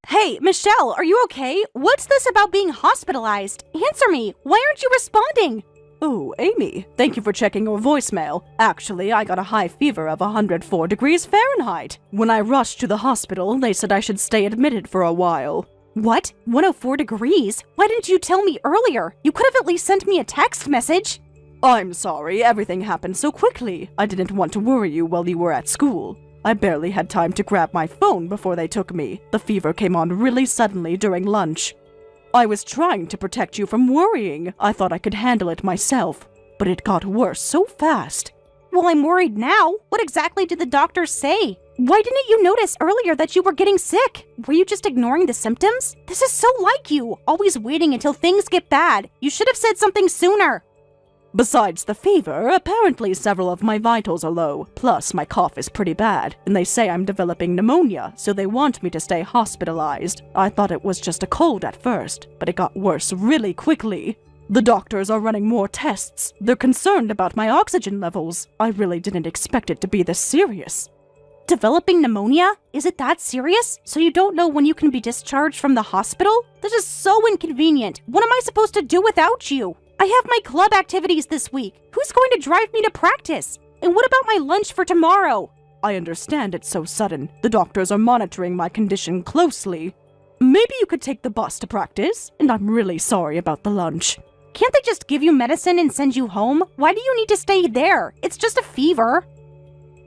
Hey, Michelle, are you okay? What's this about being hospitalized? Answer me. Why aren't you responding? Oh, Amy, thank you for checking your voicemail. Actually, I got a high fever of 104 degrees Fahrenheit. When I rushed to the hospital, they said I should stay admitted for a while. What? 104 degrees? Why didn't you tell me earlier? You could have at least sent me a text message. I'm sorry, everything happened so quickly. I didn't want to worry you while you were at school. I barely had time to grab my phone before they took me. The fever came on really suddenly during lunch. I was trying to protect you from worrying. I thought I could handle it myself, but it got worse so fast. Well, I'm worried now. What exactly did the doctor say? Why didn't you notice earlier that you were getting sick? Were you just ignoring the symptoms? This is so like you, always waiting until things get bad. You should have said something sooner. Besides the fever, apparently several of my vitals are low, plus my cough is pretty bad, and they say I'm developing pneumonia, so they want me to stay hospitalized. I thought it was just a cold at first, but it got worse really quickly. The doctors are running more tests. They're concerned about my oxygen levels. I really didn't expect it to be this serious. Developing pneumonia? Is it that serious? So you don't know when you can be discharged from the hospital? This is so inconvenient. What am I supposed to do without you? I have my club activities this week. Who's going to drive me to practice? And what about my lunch for tomorrow? I understand it's so sudden. The doctors are monitoring my condition closely. Maybe you could take the bus to practice, and I'm really sorry about the lunch. Can't they just give you medicine and send you home? Why do you need to stay there? It's just a fever.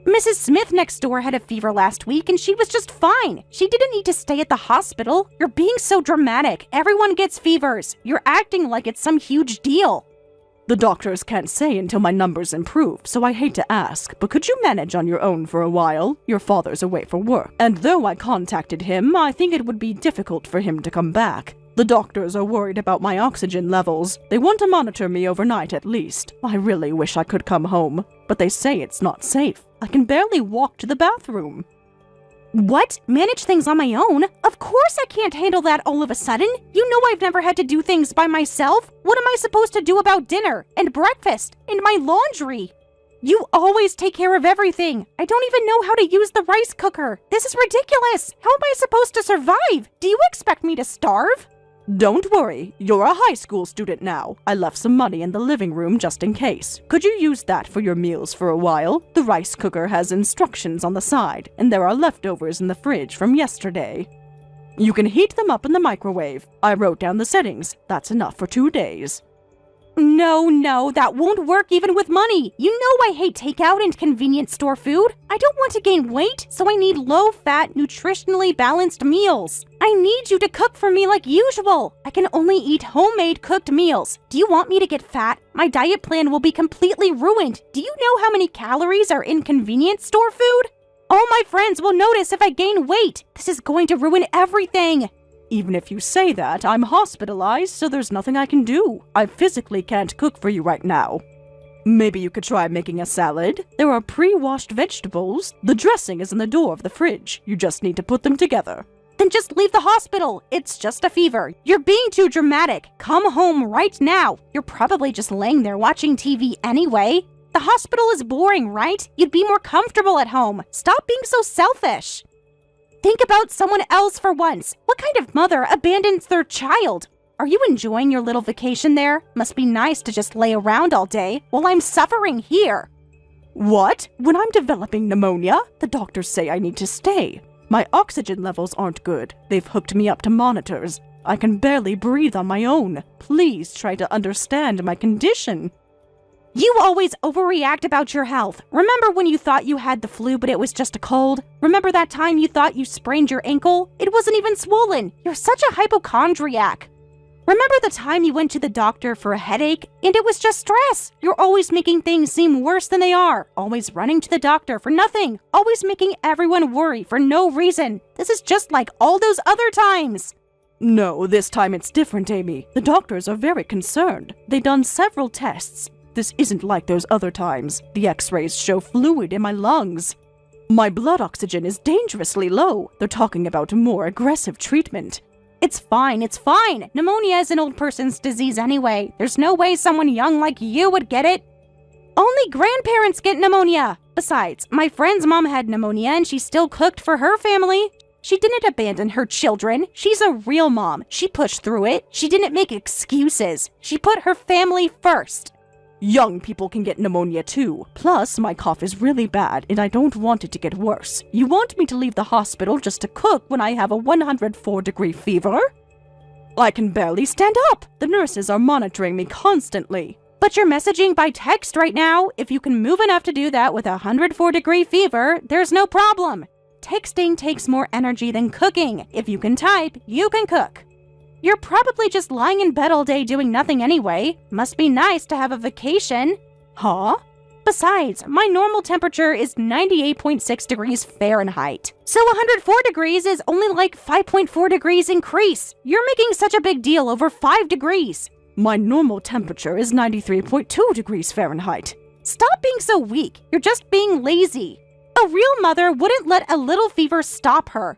Mrs. Smith next door had a fever last week and she was just fine. She didn't need to stay at the hospital. You're being so dramatic. Everyone gets fevers. You're acting like it's some huge deal. The doctors can't say until my numbers improve, so I hate to ask, but could you manage on your own for a while? Your father's away for work, and though I contacted him, I think it would be difficult for him to come back. The doctors are worried about my oxygen levels. They want to monitor me overnight at least. I really wish I could come home, but they say it's not safe. I can barely walk to the bathroom. What? Manage things on my own? Of course I can't handle that all of a sudden. You know I've never had to do things by myself. What am I supposed to do about dinner and breakfast and my laundry? You always take care of everything. I don't even know how to use the rice cooker. This is ridiculous. How am I supposed to survive? Do you expect me to starve? Don't worry, you're a high school student now. I left some money in the living room just in case. Could you use that for your meals for a while? The rice cooker has instructions on the side, and there are leftovers in the fridge from yesterday. You can heat them up in the microwave. I wrote down the settings. That's enough for 2 days. No, that won't work even with money. You know I hate takeout and convenience store food. I don't want to gain weight, so I need low-fat, nutritionally balanced meals. I need you to cook for me like usual. I can only eat homemade cooked meals. Do you want me to get fat? My diet plan will be completely ruined. Do you know how many calories are in convenience store food? All my friends will notice if I gain weight. This is going to ruin everything. Even if you say that, I'm hospitalized, so there's nothing I can do. I physically can't cook for you right now. Maybe you could try making a salad. There are pre-washed vegetables. The dressing is in the door of the fridge. You just need to put them together. Then just leave the hospital. It's just a fever. You're being too dramatic. Come home right now. You're probably just laying there watching TV anyway. The hospital is boring, right? You'd be more comfortable at home. Stop being so selfish. Think about someone else for once. What kind of mother abandons their child? Are you enjoying your little vacation there? Must be nice to just lay around all day while I'm suffering here. What? When I'm developing pneumonia? The doctors say I need to stay. My oxygen levels aren't good. They've hooked me up to monitors. I can barely breathe on my own. Please try to understand my condition. You always overreact about your health. Remember when you thought you had the flu but it was just a cold? Remember that time you thought you sprained your ankle? It wasn't even swollen. You're such a hypochondriac. Remember the time you went to the doctor for a headache and it was just stress? You're always making things seem worse than they are. Always running to the doctor for nothing. Always making everyone worry for no reason. This is just like all those other times. No, this time it's different, Amy. The doctors are very concerned. They've done several tests. This isn't like those other times. The x-rays show fluid in my lungs. My blood oxygen is dangerously low. They're talking about more aggressive treatment. It's fine. Pneumonia is an old person's disease anyway. There's no way someone young like you would get it. Only grandparents get pneumonia. Besides, my friend's mom had pneumonia and she still cooked for her family. She didn't abandon her children. She's a real mom. She pushed through it. She didn't make excuses. She put her family first. Young people can get pneumonia too. Plus, my cough is really bad and I don't want it to get worse. You want me to leave the hospital just to cook when I have a 104-degree fever? I can barely stand up. The nurses are monitoring me constantly. But you're messaging by text right now. If you can move enough to do that with a 104-degree fever, there's no problem. Texting takes more energy than cooking. If you can type, you can cook. You're probably just lying in bed all day doing nothing anyway. Must be nice to have a vacation. Huh? Besides, my normal temperature is 98.6 degrees Fahrenheit. So 104 degrees is only like 5.4 degrees increase. You're making such a big deal over 5 degrees. My normal temperature is 93.2 degrees Fahrenheit. Stop being so weak. You're just being lazy. A real mother wouldn't let a little fever stop her.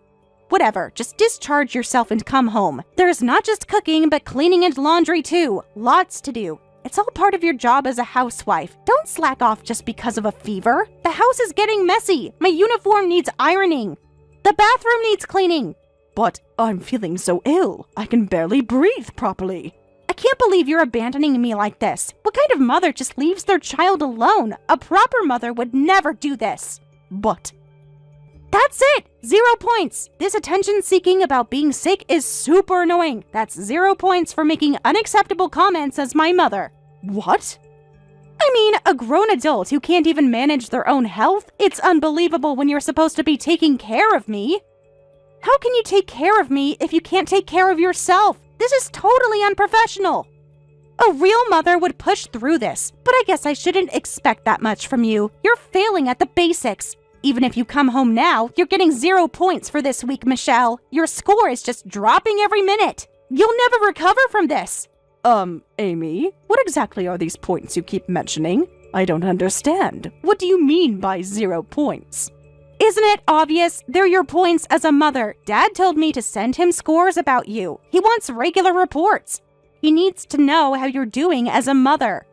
Whatever, just discharge yourself and come home. There's not just cooking, but cleaning and laundry too. Lots to do. It's all part of your job as a housewife. Don't slack off just because of a fever. The house is getting messy. My uniform needs ironing. The bathroom needs cleaning. But I'm feeling so ill. I can barely breathe properly. I can't believe you're abandoning me like this. What kind of mother just leaves their child alone? A proper mother would never do this. But that's it! 0 points! This attention-seeking about being sick is super annoying. That's 0 points for making unacceptable comments as my mother. What? I mean, a grown adult who can't even manage their own health? It's unbelievable when you're supposed to be taking care of me. How can you take care of me if you can't take care of yourself? This is totally unprofessional. A real mother would push through this, but I guess I shouldn't expect that much from you. You're failing at the basics. Even if you come home now, you're getting 0 points for this week, Michelle. Your score is just dropping every minute. You'll never recover from this. Amy, what exactly are these points you keep mentioning? I don't understand. What do you mean by 0 points? Isn't it obvious? They're your points as a mother. Dad told me to send him scores about you. He wants regular reports. He needs to know how you're doing as a mother.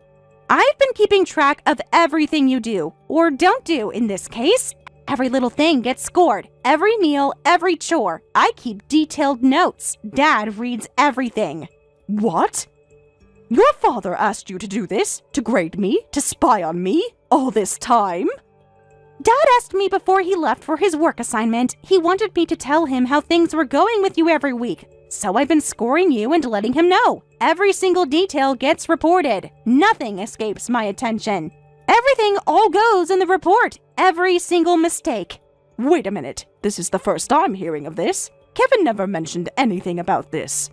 I've been keeping track of everything you do, or don't do in this case. Every little thing gets scored. Every meal, every chore. I keep detailed notes. Dad reads everything. What? Your father asked you to do this? To grade me? To spy on me? All this time? Dad asked me before he left for his work assignment. He wanted me to tell him how things were going with you every week. So I've been scoring you and letting him know. Every single detail gets reported. Nothing escapes my attention. Everything all goes in the report. Every single mistake. Wait a minute. This is the first I'm hearing of this. Kevin never mentioned anything about this.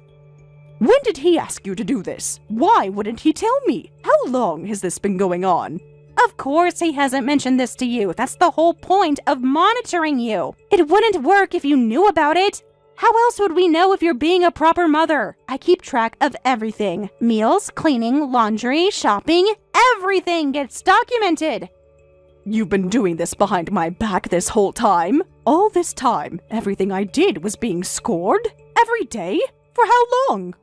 When did he ask you to do this? Why wouldn't he tell me? How long has this been going on? Of course he hasn't mentioned this to you. That's the whole point of monitoring you. It wouldn't work if you knew about it. How else would we know if you're being a proper mother? I keep track of everything. Meals, cleaning, laundry, shopping, everything gets documented. You've been doing this behind my back this whole time? All this time, everything I did was being scored? Every day? For how long?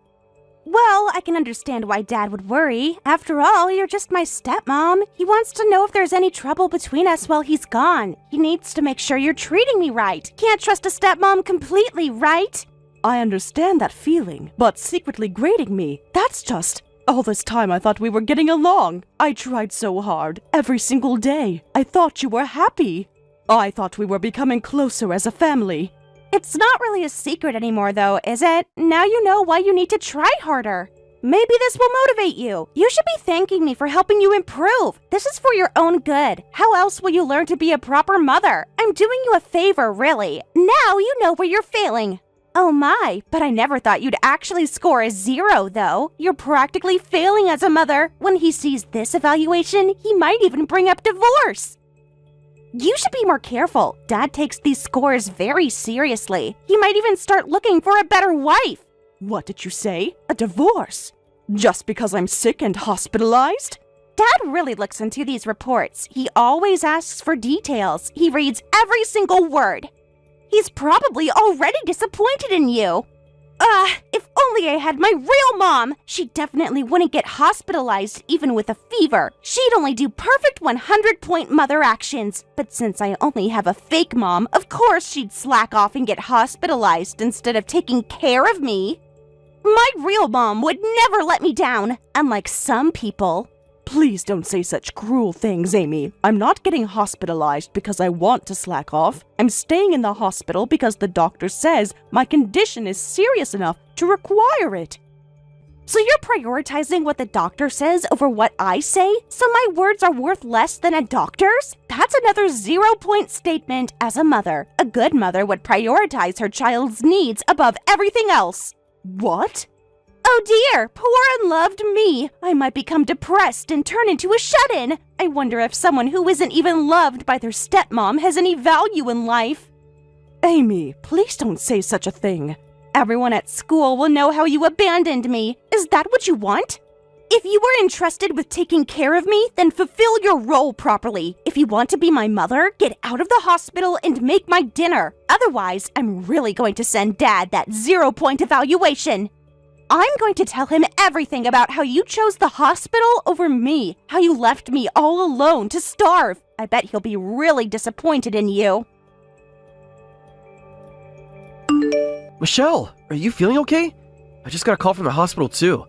Well, I can understand why Dad would worry. After all, you're just my stepmom. He wants to know if there's any trouble between us while he's gone. He needs to make sure you're treating me right. Can't trust a stepmom completely, right? I understand that feeling, but secretly grading me, that's just... All this time I thought we were getting along. I tried so hard, every single day. I thought you were happy. I thought we were becoming closer as a family. It's not really a secret anymore, though, is it? Now you know why you need to try harder. Maybe this will motivate you. You should be thanking me for helping you improve. This is for your own good. How else will you learn to be a proper mother? I'm doing you a favor, really. Now you know where you're failing. Oh my, but I never thought you'd actually score a 0, though. You're practically failing as a mother. When he sees this evaluation, he might even bring up divorce. You should be more careful. Dad takes these scores very seriously. He might even start looking for a better wife. What did you say? A divorce? Just because I'm sick and hospitalized? Dad really looks into these reports. He always asks for details. He reads every single word. He's probably already disappointed in you. If only I had my real mom! She definitely wouldn't get hospitalized even with a fever. She'd only do perfect 100-point mother actions. But since I only have a fake mom, of course she'd slack off and get hospitalized instead of taking care of me. My real mom would never let me down, unlike some people. Please don't say such cruel things, Amy. I'm not getting hospitalized because I want to slack off. I'm staying in the hospital because the doctor says my condition is serious enough to require it. So you're prioritizing what the doctor says over what I say? So my words are worth less than a doctor's? That's another 0-point statement as a mother. A good mother would prioritize her child's needs above everything else. What? Oh dear, poor unloved me. I might become depressed and turn into a shut-in. I wonder if someone who isn't even loved by their stepmom has any value in life. Amy, please don't say such a thing. Everyone at school will know how you abandoned me. Is that what you want? If you were entrusted with taking care of me, then fulfill your role properly. If you want to be my mother, get out of the hospital and make my dinner. Otherwise, I'm really going to send Dad that 0-point evaluation. I'm going to tell him everything about how you chose the hospital over me, how you left me all alone to starve. I bet he'll be really disappointed in you. Michelle, are you feeling okay? I just got a call from the hospital too.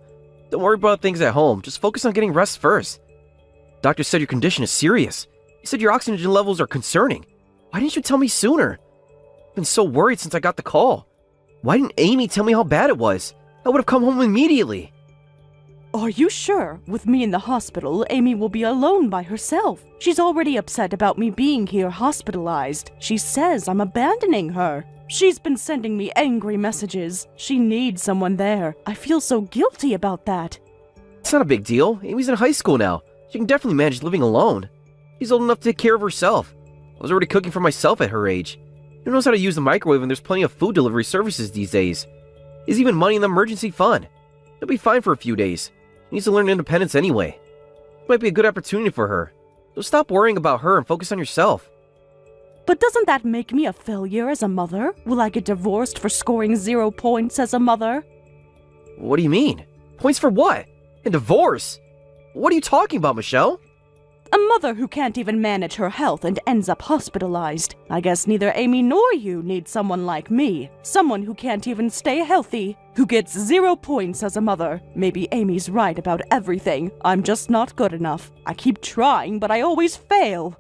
Don't worry about things at home, just focus on getting rest first. Doctor said your condition is serious. He said your oxygen levels are concerning. Why didn't you tell me sooner? I've been so worried since I got the call. Why didn't Amy tell me how bad it was? I would have come home immediately. Are you sure? With me in the hospital, Amy will be alone by herself. She's already upset about me being here hospitalized. She says I'm abandoning her. She's been sending me angry messages. She needs someone there. I feel so guilty about that. It's not a big deal. Amy's in high school now. She can definitely manage living alone. She's old enough to take care of herself. I was already cooking for myself at her age. Who knows how to use the microwave, and there's plenty of food delivery services these days. There's even money in the emergency fund. She'll be fine for a few days. She needs to learn independence anyway. It might be a good opportunity for her. So stop worrying about her and focus on yourself. But doesn't that make me a failure as a mother? Will I get divorced for scoring 0 points as a mother? What do you mean? Points for what? And divorce? What are you talking about, Michelle? A mother who can't even manage her health and ends up hospitalized. I guess neither Amy nor you need someone like me. Someone who can't even stay healthy. Who gets 0 points as a mother. Maybe Amy's right about everything. I'm just not good enough. I keep trying, but I always fail.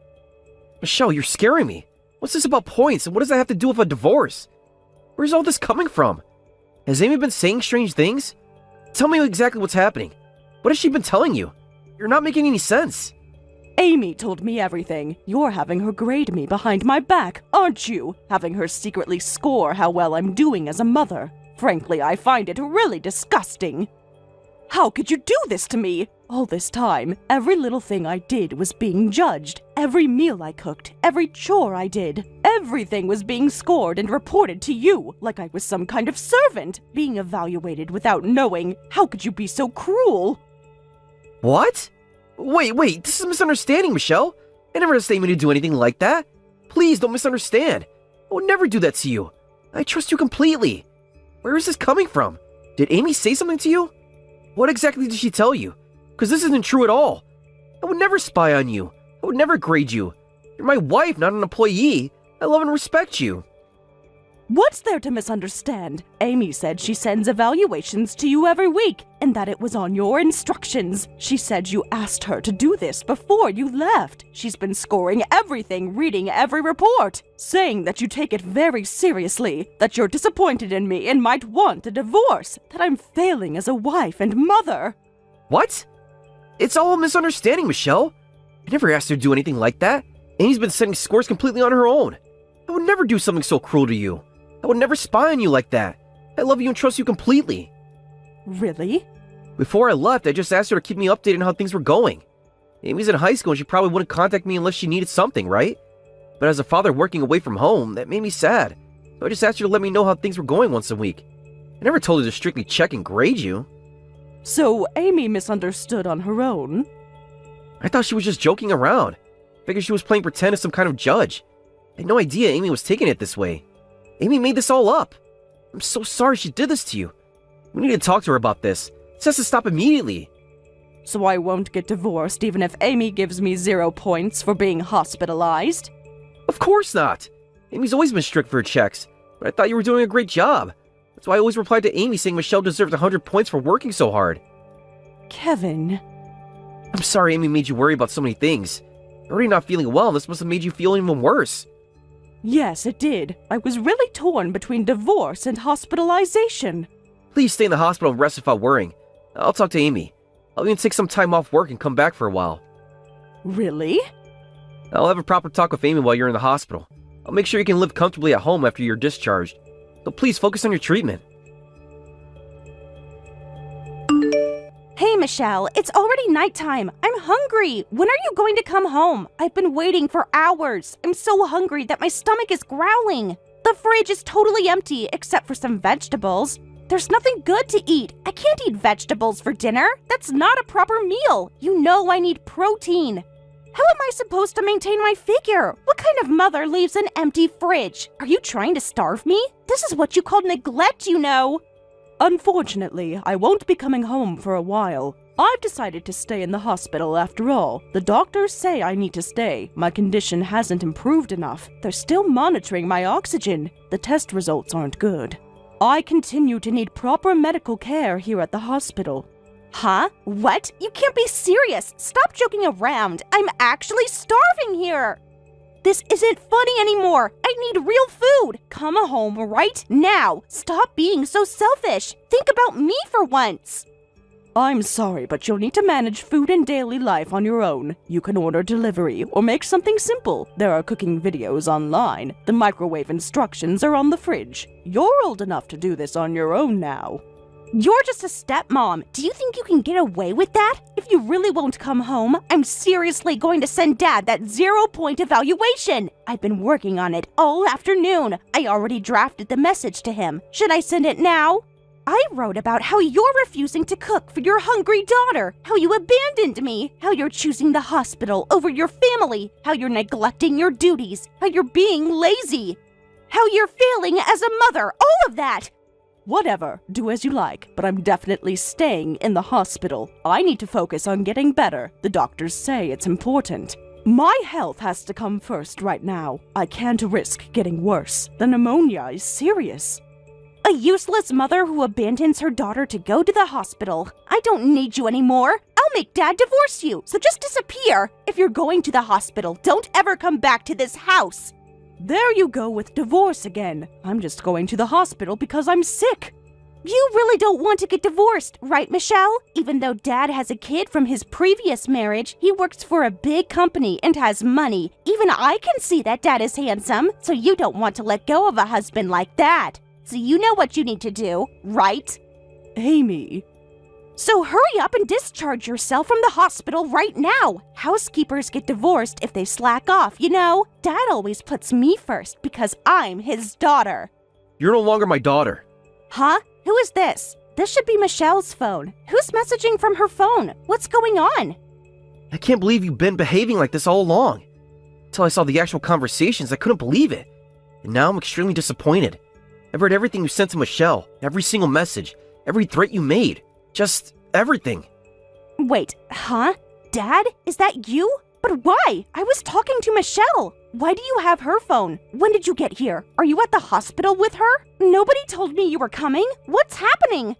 Michelle, you're scaring me. What's this about points, and what does that have to do with a divorce? Where's all this coming from? Has Amy been saying strange things? Tell me exactly what's happening. What has she been telling you? You're not making any sense. Amy told me everything. You're having her grade me behind my back, aren't you? Having her secretly score how well I'm doing as a mother. Frankly, I find it really disgusting. How could you do this to me? All this time, every little thing I did was being judged. Every meal I cooked, every chore I did, everything was being scored and reported to you, like I was some kind of servant, being evaluated without knowing. How could you be so cruel? What? Wait, this is a misunderstanding, Michelle. I never asked Amy to do anything like that. Please don't misunderstand. I would never do that to you. I trust you completely. Where is this coming from? Did Amy say something to you? What exactly did she tell you? Because this isn't true at all. I would never spy on you. I would never grade you. You're my wife, not an employee. I love and respect you. What's there to misunderstand? Amy said she sends evaluations to you every week, and that it was on your instructions. She said you asked her to do this before you left. She's been scoring everything, reading every report, saying that you take it very seriously, that you're disappointed in me and might want a divorce, that I'm failing as a wife and mother. What? It's all a misunderstanding, Michelle. I never asked her to do anything like that. Amy's been setting scores completely on her own. I would never do something so cruel to you. I would never spy on you like that. I love you and trust you completely. Really? Before I left, I just asked her to keep me updated on how things were going. Amy's in high school and she probably wouldn't contact me unless she needed something, right? But as a father working away from home, that made me sad. So I just asked her to let me know how things were going once a week. I never told her to strictly check and grade you. So Amy misunderstood on her own? I thought she was just joking around. Figured she was playing pretend as some kind of judge. I had no idea Amy was taking it this way. Amy made this all up. I'm so sorry she did this to you. We need to talk to her about this. This has to stop immediately. So I won't get divorced even if Amy gives me 0 points for being hospitalized? Of course not. Amy's always been strict for her checks, but I thought you were doing a great job. That's why I always replied to Amy saying Michelle deserved 100 points for working so hard. Kevin. I'm sorry Amy made you worry about so many things. You're already not feeling well, and this must have made you feel even worse. Yes, it did. I was really torn between divorce and hospitalization. Please stay in the hospital and rest without worrying. I'll talk to Amy. I'll even take some time off work and come back for a while. Really? I'll have a proper talk with Amy while you're in the hospital. I'll make sure you can live comfortably at home after you're discharged. So please focus on your treatment. Hey, Michelle, it's already nighttime. I'm hungry. When are you going to come home? I've been waiting for hours. I'm so hungry that my stomach is growling. The fridge is totally empty except for some vegetables. There's nothing good to eat. I can't eat vegetables for dinner. That's not a proper meal. You know I need protein. How am I supposed to maintain my figure? What kind of mother leaves an empty fridge? Are you trying to starve me? This is what you call neglect, you know. Unfortunately, I won't be coming home for a while. I've decided to stay in the hospital after all. The doctors say I need to stay. My condition hasn't improved enough. They're still monitoring my oxygen. The test results aren't good. I continue to need proper medical care here at the hospital. Huh? What? You can't be serious. Stop joking around. I'm actually starving here. This isn't funny anymore. I need real food. Come home right now. Stop being so selfish. Think about me for once. I'm sorry, but you'll need to manage food and daily life on your own. You can order delivery or make something simple. There are cooking videos online. The microwave instructions are on the fridge. You're old enough to do this on your own now. You're just a stepmom. Do you think you can get away with that? If you really won't come home, I'm seriously going to send Dad that 0-point evaluation. I've been working on it all afternoon. I already drafted the message to him. Should I send it now? I wrote about how you're refusing to cook for your hungry daughter, how you abandoned me, how you're choosing the hospital over your family, how you're neglecting your duties, how you're being lazy, how you're failing as a mother, all of that. Whatever, do as you like, but I'm definitely staying in the hospital. I need to focus on getting better. The doctors say it's important. My health has to come first right now. I can't risk getting worse. The pneumonia is serious. A useless mother who abandons her daughter to go to the hospital. I don't need you anymore. I'll make Dad divorce you, so just disappear. If you're going to the hospital, don't ever come back to this house. There you go with divorce again. I'm just going to the hospital because I'm sick. You really don't want to get divorced, right, Michelle? Even though Dad has a kid from his previous marriage, he works for a big company and has money. Even I can see that Dad is handsome, so you don't want to let go of a husband like that. So you know what you need to do, right? Amy. So hurry up and discharge yourself from the hospital right now. Housekeepers get divorced if they slack off, you know? Dad always puts me first because I'm his daughter. You're no longer my daughter. Huh? Who is this? This should be Michelle's phone. Who's messaging from her phone? What's going on? I can't believe you've been behaving like this all along. Until I saw the actual conversations, I couldn't believe it. And now I'm extremely disappointed. I've read everything you sent to Michelle, every single message, every threat you made. Just everything. Wait, huh? Dad? Is that you? But why? I was talking to Michelle. Why do you have her phone? When did you get here? Are you at the hospital with her? Nobody told me you were coming. What's happening?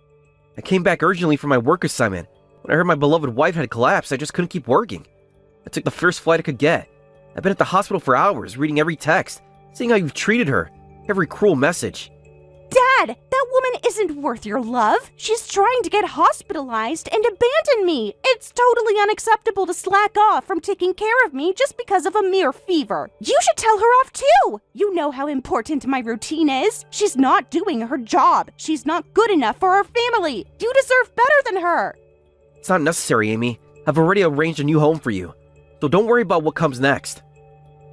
I came back urgently from my work assignment. When I heard my beloved wife had collapsed, I just couldn't keep working. I took the first flight I could get. I've been at the hospital for hours, reading every text, seeing how you've treated her, every cruel message. Dad, that woman isn't worth your love. She's trying to get hospitalized and abandon me. It's totally unacceptable to slack off from taking care of me just because of a mere fever. You should tell her off too. You know how important my routine is. She's not doing her job. She's not good enough for our family. You deserve better than her. It's not necessary, Amy. I've already arranged a new home for you. So don't worry about what comes next.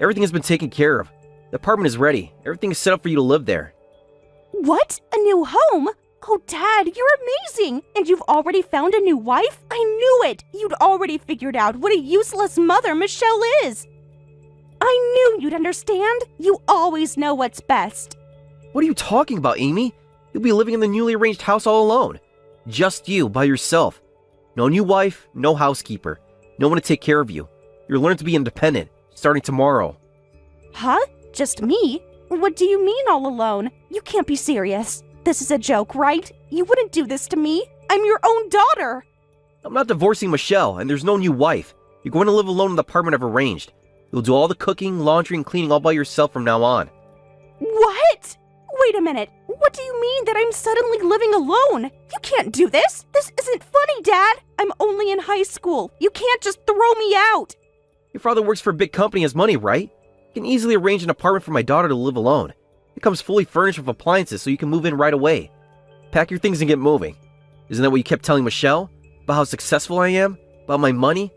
Everything has been taken care of. The apartment is ready. Everything is set up for you to live there. What? A new home? Oh, Dad, you're amazing! And you've already found a new wife? I knew it! You'd already figured out what a useless mother Michelle is! I knew you'd understand! You always know what's best! What are you talking about, Amy? You'll be living in the newly arranged house all alone. Just you, by yourself. No new wife, no housekeeper. No one to take care of you. You'll learn to be independent, starting tomorrow. Huh? Just me? What do you mean all alone? You can't be serious. This is a joke, right? You wouldn't do this to me. I'm your own daughter. I'm not divorcing Michelle, and there's no new wife. You're going to live alone in the apartment I've arranged. You'll do all the cooking, laundry, and cleaning all by yourself from now on. What? Wait a minute. What do you mean that I'm suddenly living alone? You can't do this. This isn't funny, Dad. I'm only in high school. You can't just throw me out. Your father works for a big company and has money, right? You can easily arrange an apartment for my daughter to live alone. It comes fully furnished with appliances so you can move in right away. Pack your things and get moving. Isn't that what you kept telling Michelle? About how successful I am? About my money?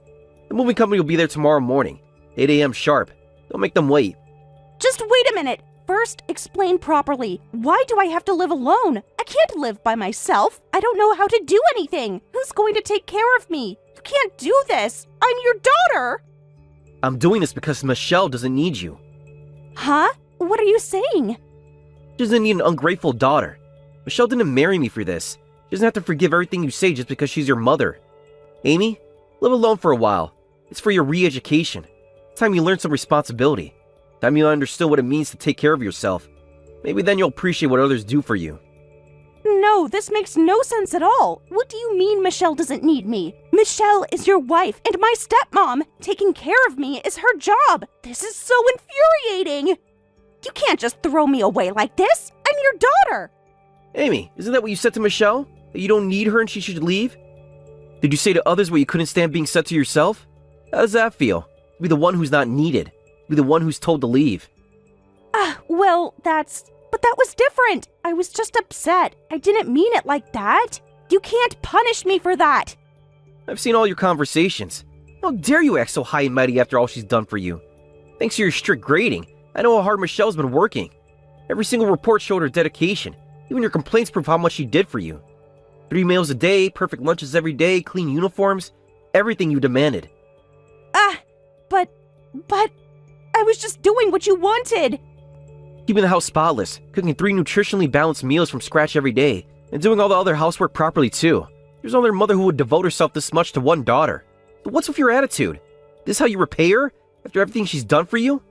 The moving company will be there tomorrow morning, 8 a.m. sharp. Don't make them wait. Just wait a minute. First, explain properly. Why do I have to live alone? I can't live by myself. I don't know how to do anything. Who's going to take care of me? You can't do this. I'm your daughter. I'm doing this because Michelle doesn't need you. Huh? What are you saying? She doesn't need an ungrateful daughter. Michelle didn't marry me for this. She doesn't have to forgive everything you say just because she's your mother. Amy, live alone for a while. It's for your re-education. It's time you learn some responsibility. Time you understood what it means to take care of yourself. Maybe then you'll appreciate what others do for you. No, this makes no sense at all. What do you mean Michelle doesn't need me? Michelle is your wife and my stepmom. Taking care of me is her job. This is so infuriating. You can't just throw me away like this. I'm your daughter. Amy, isn't that what you said to Michelle? That you don't need her and she should leave? Did you say to others what you couldn't stand being said to yourself? How does that feel? To be the one who's not needed. To be the one who's told to leave. Well, but that was different. I was just upset. I didn't mean it like that. You can't punish me for that. I've seen all your conversations. How dare you act so high and mighty after all she's done for you? Thanks to your strict grading, I know how hard Michelle's been working. Every single report showed her dedication. Even your complaints prove how much she did for you. 3 meals a day, perfect lunches every day, clean uniforms, everything you demanded. But I was just doing what you wanted. Keeping the house spotless, cooking 3 nutritionally balanced meals from scratch every day, and doing all the other housework properly too. There's no other mother who would devote herself this much to one daughter. But what's with your attitude? This how you repay her? After everything she's done for you?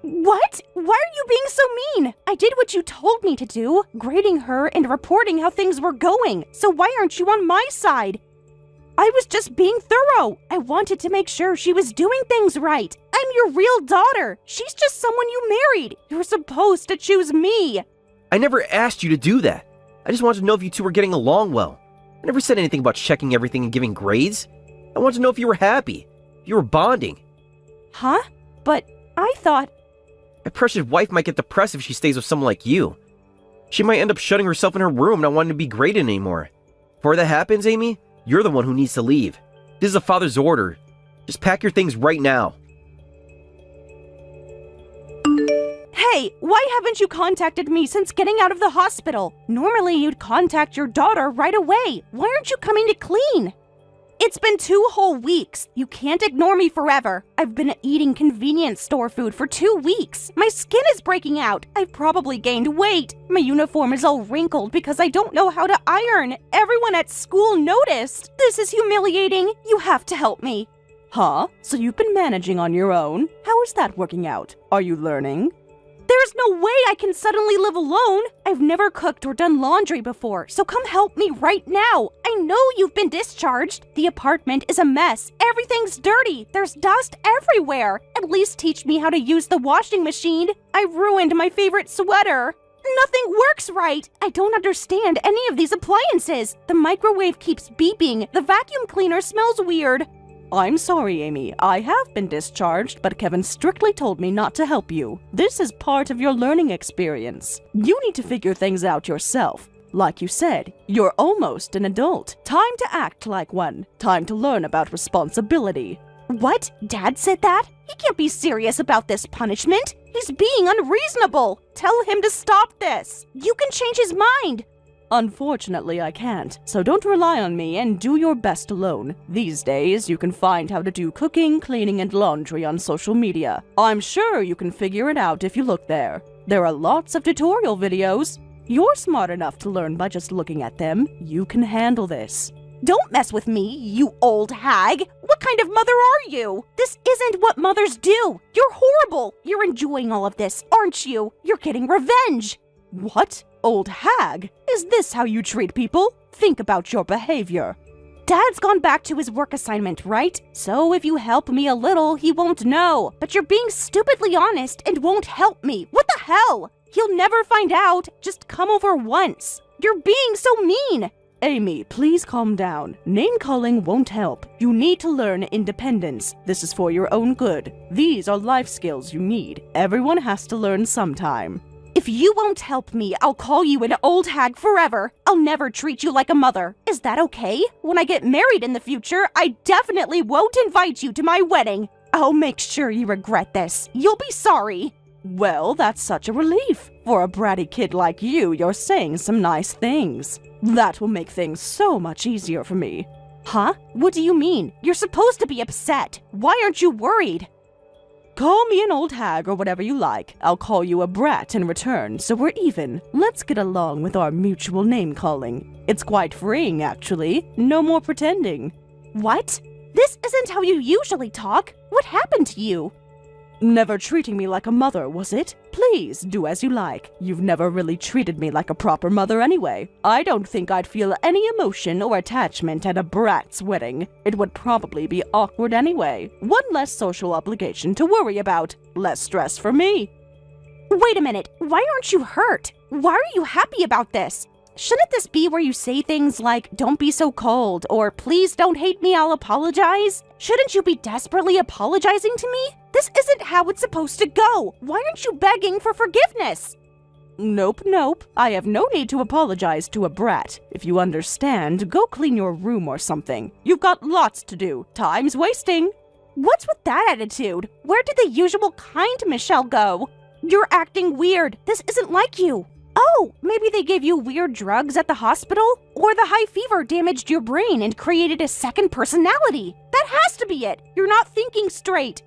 What? Why are you being so mean? I did what you told me to do, grading her and reporting how things were going. So why aren't you on my side? I was just being thorough. I wanted to make sure she was doing things right. I'm your real daughter. She's just someone you married. You're supposed to choose me. I never asked you to do that. I just wanted to know if you two were getting along well. I never said anything about checking everything and giving grades. I wanted to know if you were happy, if you were bonding. Huh? But I thought... My precious wife might get depressed if she stays with someone like you. She might end up shutting herself in her room, not wanting to be graded anymore. Before that happens, Amy, you're the one who needs to leave. This is a father's order. Just pack your things right now. Hey, why haven't you contacted me since getting out of the hospital? Normally you'd contact your daughter right away. Why aren't you coming to clean? It's been 2 whole weeks. You can't ignore me forever. I've been eating convenience store food for 2 weeks. My skin is breaking out. I've probably gained weight. My uniform is all wrinkled because I don't know how to iron. Everyone at school noticed. This is humiliating. You have to help me. Huh? So you've been managing on your own? How is that working out? Are you learning? There's no way I can suddenly live alone. I've never cooked or done laundry before, so come help me right now. I know you've been discharged. The apartment is a mess. Everything's dirty. There's dust everywhere. At least teach me how to use the washing machine. I ruined my favorite sweater. Nothing works right. I don't understand any of these appliances. The microwave keeps beeping. The vacuum cleaner smells weird. I'm sorry, Amy. I have been discharged, but Kevin strictly told me not to help you. This is part of your learning experience. You need to figure things out yourself. Like you said, you're almost an adult. Time to act like one. Time to learn about responsibility. What? Dad said that? He can't be serious about this punishment. He's being unreasonable. Tell him to stop this. You can change his mind. Unfortunately, I can't, so don't rely on me and do your best alone. These days, you can find how to do cooking, cleaning, and laundry on social media. I'm sure you can figure it out if you look there. There are lots of tutorial videos. You're smart enough to learn by just looking at them. You can handle this. Don't mess with me, you old hag! What kind of mother are you? This isn't what mothers do! You're horrible! You're enjoying all of this, aren't you? You're getting revenge! What? Old hag? Is this how you treat people? Think about your behavior. Dad's gone back to his work assignment, right? So if you help me a little, he won't know. But you're being stupidly honest and won't help me. What the hell? He'll never find out. Just come over once. You're being so mean. Amy, please calm down. Name-calling won't help. You need to learn independence. This is for your own good. These are life skills you need. Everyone has to learn sometime. If you won't help me, I'll call you an old hag forever. I'll never treat you like a mother. Is that okay? When I get married in the future, I definitely won't invite you to my wedding. I'll make sure you regret this. You'll be sorry. Well, that's such a relief. For a bratty kid like you, you're saying some nice things. That will make things so much easier for me. Huh? What do you mean? You're supposed to be upset. Why aren't you worried? Call me an old hag or whatever you like. I'll call you a brat in return, so we're even. Let's get along with our mutual name-calling. It's quite freeing, actually. No more pretending. What? This isn't how you usually talk. What happened to you? Never treating me like a mother, was it? Please, do as you like. You've never really treated me like a proper mother anyway. I don't think I'd feel any emotion or attachment at a brat's wedding. It would probably be awkward anyway. One less social obligation to worry about. Less stress for me. Wait a minute. Why aren't you hurt? Why are you happy about this? Shouldn't this be where you say things like, don't be so cold, or please don't hate me, I'll apologize? Shouldn't you be desperately apologizing to me? This isn't how it's supposed to go. Why aren't you begging for forgiveness? Nope. I have no need to apologize to a brat. If you understand, go clean your room or something. You've got lots to do. Time's wasting. What's with that attitude? Where did the usual kind Michelle go? You're acting weird. This isn't like you. Oh, maybe they gave you weird drugs at the hospital? Or the high fever damaged your brain and created a second personality? That has to be it. You're not thinking straight.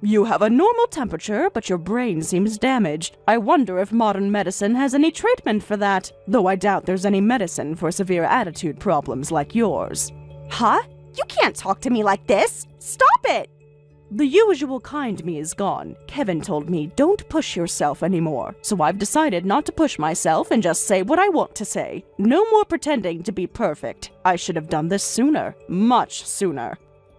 You have a normal temperature, but your brain seems damaged. I wonder if modern medicine has any treatment for that, though I doubt there's any medicine for severe attitude problems like yours. Huh? You can't talk to me like this. Stop it! The usual kind me is gone. Kevin told me don't push yourself anymore, so I've decided not to push myself and just say what I want to say. No more pretending to be perfect. I should have done this sooner. Much sooner.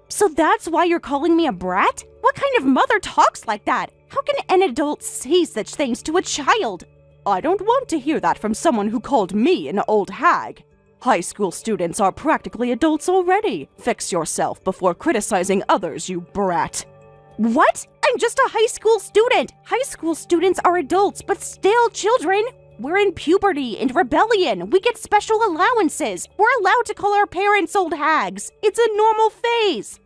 So that's why you're calling me a brat? What kind of mother talks like that? How can an adult say such things to a child? I don't want to hear that from someone who called me an old hag. High school students are practically adults already. Fix yourself before criticizing others, you brat. What? I'm just a high school student. High school students are adults, but still children. We're in puberty and rebellion. We get special allowances. We're allowed to call our parents old hags. It's a normal phase.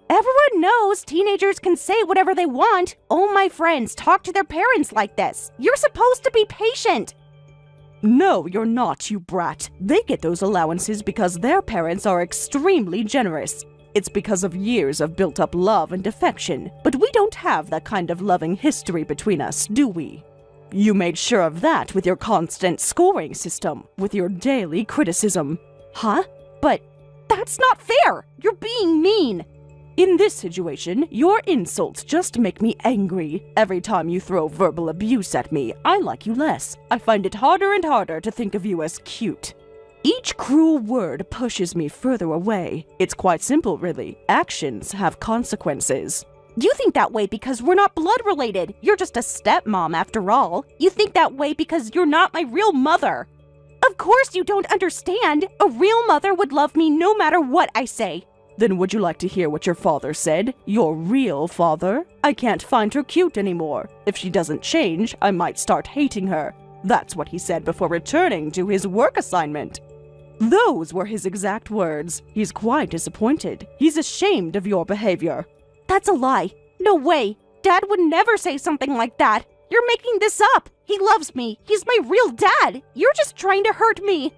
Everyone knows teenagers can say whatever they want. All my friends talk to their parents like this. You're supposed to be patient. No, you're not, you brat. They get those allowances because their parents are extremely generous. It's because of years of built-up love and affection. But we don't have that kind of loving history between us, do we? You made sure of that with your constant scoring system, with your daily criticism. Huh? But that's not fair. You're being mean. In this situation, your insults just make me angry. Every time you throw verbal abuse at me, I like you less. I find it harder and harder to think of you as cute. Each cruel word pushes me further away. It's quite simple, really. Actions have consequences. You think that way because we're not blood related. You're just a stepmom after all. You think that way because you're not my real mother. Of course you don't understand. A real mother would love me no matter what I say. Then would you like to hear what your father said? Your real father? I can't find her cute anymore. If she doesn't change, I might start hating her. That's what he said before returning to his work assignment. Those were his exact words. He's quite disappointed. He's ashamed of your behavior. That's a lie. No way. Dad would never say something like that. You're making this up. He loves me. He's my real dad. You're just trying to hurt me.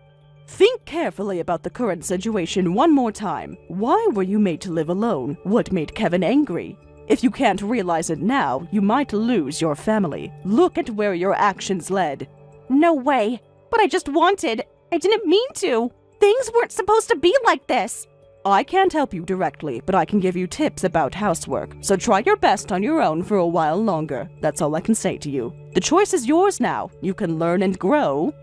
Think carefully about the current situation one more time. Why were you made to live alone? What made Kevin angry? If you can't realize it now, you might lose your family. Look at where your actions led. No way. But I didn't mean to. Things weren't supposed to be like this. I can't help you directly, but I can give you tips about housework, so try your best on your own for a while longer. That's all I can say to you. The choice is yours now. You can learn and grow,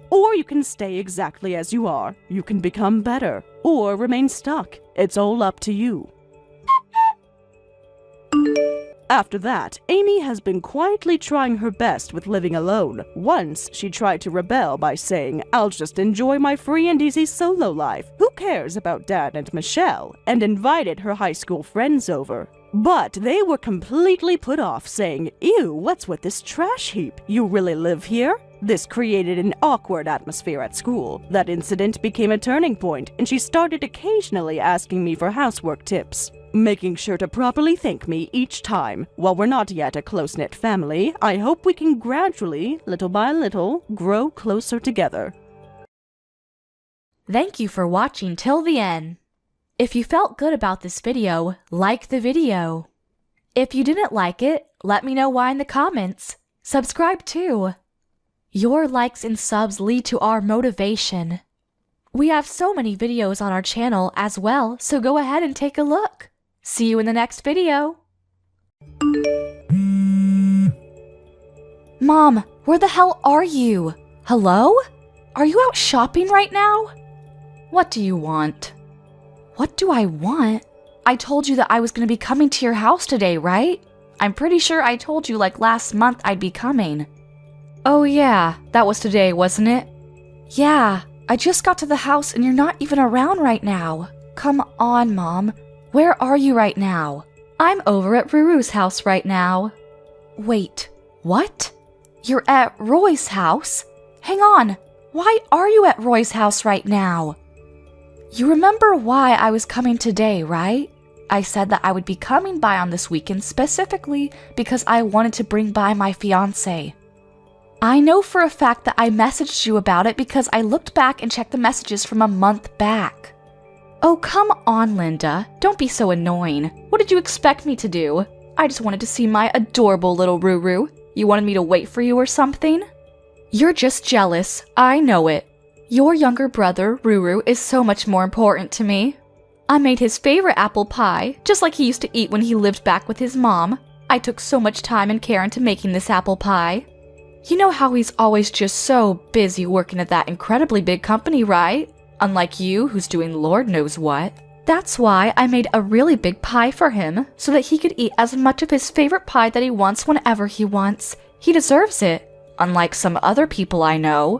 or you can stay exactly as you are. You can become better, or remain stuck. It's all up to you. After that, Amy has been quietly trying her best with living alone. Once, she tried to rebel by saying, "I'll just enjoy my free and easy solo life. Who cares about Dad and Michelle?" and invited her high school friends over. But they were completely put off, saying, "Ew, what's with this trash heap? You really live here?" This created an awkward atmosphere at school. That incident became a turning point, and she started occasionally asking me for housework tips, making sure to properly thank me each time. While we're not yet a close-knit family, I hope we can gradually, little by little, grow closer together. Thank you for watching till the end. If you felt good about this video, like the video. If you didn't like it, let me know why in the comments. Subscribe too. Your likes and subs lead to our motivation. We have so many videos on our channel as well, so go ahead and take a look. See you in the next video. Mom, where the hell are you? Hello? Are you out shopping right now? What do you want? What do I want? I told you that I was going to be coming to your house today, right? I'm pretty sure I told you like last month I'd be coming. Oh yeah, that was today, wasn't it? Yeah, I just got to the house and you're not even around right now. Come on, Mom. Where are you right now? I'm over at Ruru's house right now. Wait, what? You're at Roy's house? Hang on, why are you at Roy's house right now? You remember why I was coming today, right? I said that I would be coming by on this weekend specifically because I wanted to bring by my fiancé. I know for a fact that I messaged you about it because I looked back and checked the messages from a month back. Oh, come on, Linda. Don't be so annoying. What did you expect me to do? I just wanted to see my adorable little Ruru. You wanted me to wait for you or something? You're just jealous. I know it. Your younger brother, Ruru, is so much more important to me. I made his favorite apple pie, just like he used to eat when he lived back with his mom. I took so much time and care into making this apple pie. You know how he's always just so busy working at that incredibly big company, right? Unlike you, who's doing Lord knows what. That's why I made a really big pie for him, so that he could eat as much of his favorite pie that he wants whenever he wants. He deserves it, unlike some other people I know.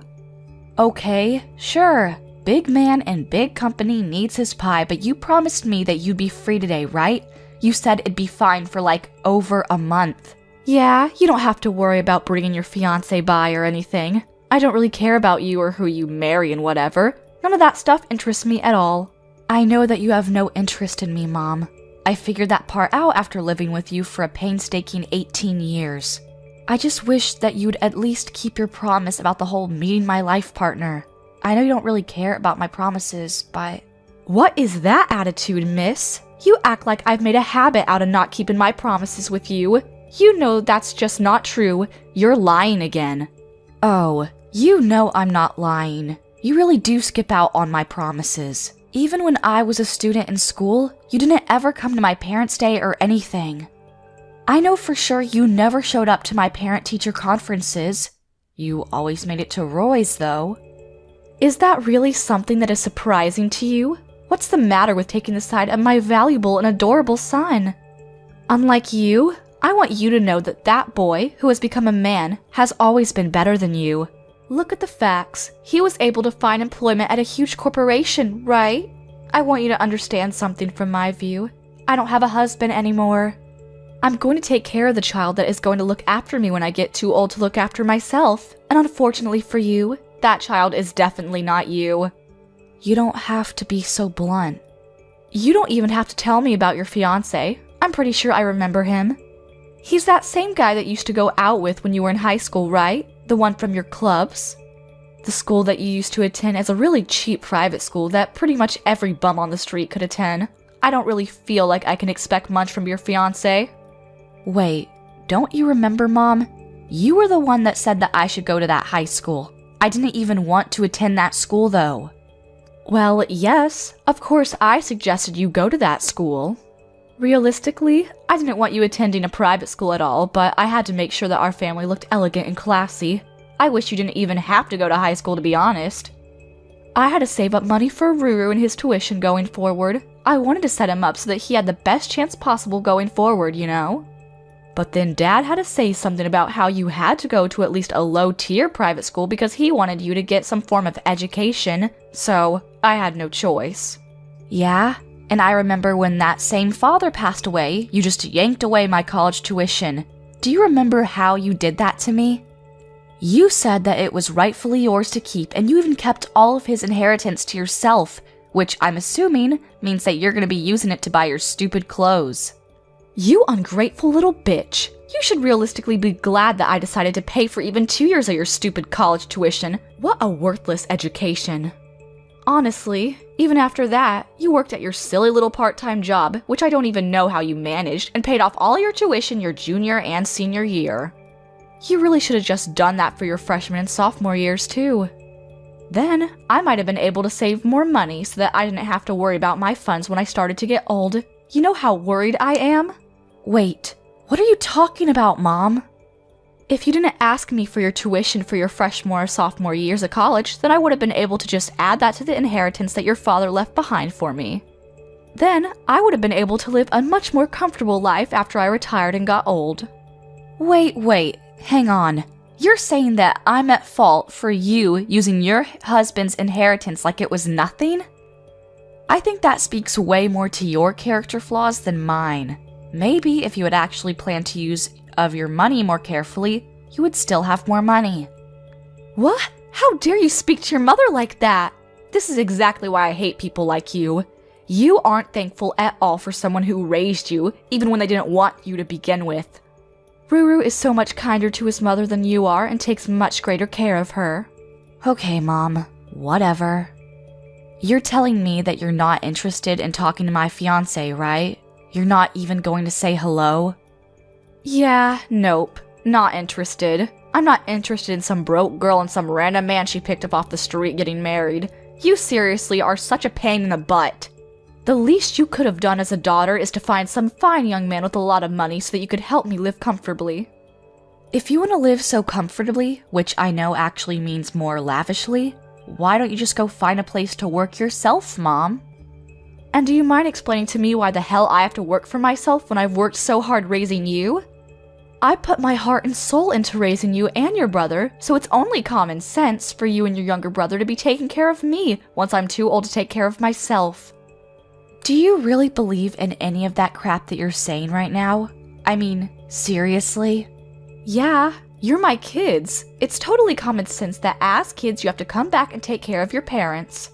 Okay, sure, big man and big company needs his pie, but you promised me that you'd be free today, right? You said it'd be fine for like over a month. Yeah, you don't have to worry about bringing your fiancé by or anything. I don't really care about you or who you marry and whatever. None of that stuff interests me at all. I know that you have no interest in me, Mom. I figured that part out after living with you for a painstaking 18 years. I just wish that you'd at least keep your promise about the whole meeting my life partner. I know you don't really care about my promises, but... What is that attitude, miss? You act like I've made a habit out of not keeping my promises with you. You know that's just not true. You're lying again. Oh, you know I'm not lying. You really do skip out on my promises. Even when I was a student in school, you didn't ever come to my parents' day or anything. I know for sure you never showed up to my parent-teacher conferences. You always made it to Roy's, though. Is that really something that is surprising to you? What's the matter with taking the side of my valuable and adorable son? Unlike you, I want you to know that that boy, who has become a man, has always been better than you. Look at the facts. He was able to find employment at a huge corporation, right? I want you to understand something from my view. I don't have a husband anymore. I'm going to take care of the child that is going to look after me when I get too old to look after myself. And unfortunately for you, that child is definitely not you. You don't have to be so blunt. You don't even have to tell me about your fiancé. I'm pretty sure I remember him. He's that same guy that you used to go out with when you were in high school, right? The one from your clubs? The school that you used to attend is a really cheap private school that pretty much every bum on the street could attend. I don't really feel like I can expect much from your fiancé. Wait, don't you remember, Mom? You were the one that said that I should go to that high school. I didn't even want to attend that school, though. Well, yes, of course I suggested you go to that school. Realistically, I didn't want you attending a private school at all, but I had to make sure that our family looked elegant and classy. I wish you didn't even have to go to high school, to be honest. I had to save up money for Ruru and his tuition going forward. I wanted to set him up so that he had the best chance possible going forward, you know? But then Dad had to say something about how you had to go to at least a low-tier private school because he wanted you to get some form of education, so I had no choice. Yeah, and I remember when that same father passed away, you just yanked away my college tuition. Do you remember how you did that to me? You said that it was rightfully yours to keep, and you even kept all of his inheritance to yourself, which I'm assuming means that you're going to be using it to buy your stupid clothes. You ungrateful little bitch. You should realistically be glad that I decided to pay for even 2 years of your stupid college tuition. What a worthless education. Honestly, even after that, you worked at your silly little part-time job, which I don't even know how you managed, and paid off all your tuition your junior and senior year. You really should have just done that for your freshman and sophomore years too. Then, I might have been able to save more money so that I didn't have to worry about my funds when I started to get old. You know how worried I am? Wait, what are you talking about, Mom? If you didn't ask me for your tuition for your freshman or sophomore years of college, then I would have been able to just add that to the inheritance that your father left behind for me. Then, I would have been able to live a much more comfortable life after I retired and got old. Wait, hang on. You're saying that I'm at fault for you using your husband's inheritance like it was nothing? I think that speaks way more to your character flaws than mine. Maybe if you had actually planned to use of your money more carefully, you would still have more money. What? How dare you speak to your mother like that? This is exactly why I hate people like you. You aren't thankful at all for someone who raised you, even when they didn't want you to begin with. Ruru is so much kinder to his mother than you are and takes much greater care of her. Okay, Mom. Whatever. You're telling me that you're not interested in talking to my fiancé, right? You're not even going to say hello? Yeah, nope. Not interested. I'm not interested in some broke girl and some random man she picked up off the street getting married. You seriously are such a pain in the butt. The least you could have done as a daughter is to find some fine young man with a lot of money so that you could help me live comfortably. If you want to live so comfortably, which I know actually means more lavishly, why don't you just go find a place to work yourself, Mom? And do you mind explaining to me why the hell I have to work for myself when I've worked so hard raising you? I put my heart and soul into raising you and your brother, so it's only common sense for you and your younger brother to be taking care of me once I'm too old to take care of myself. Do you really believe in any of that crap that you're saying right now? I mean, seriously? Yeah, you're my kids. It's totally common sense that as kids you have to come back and take care of your parents.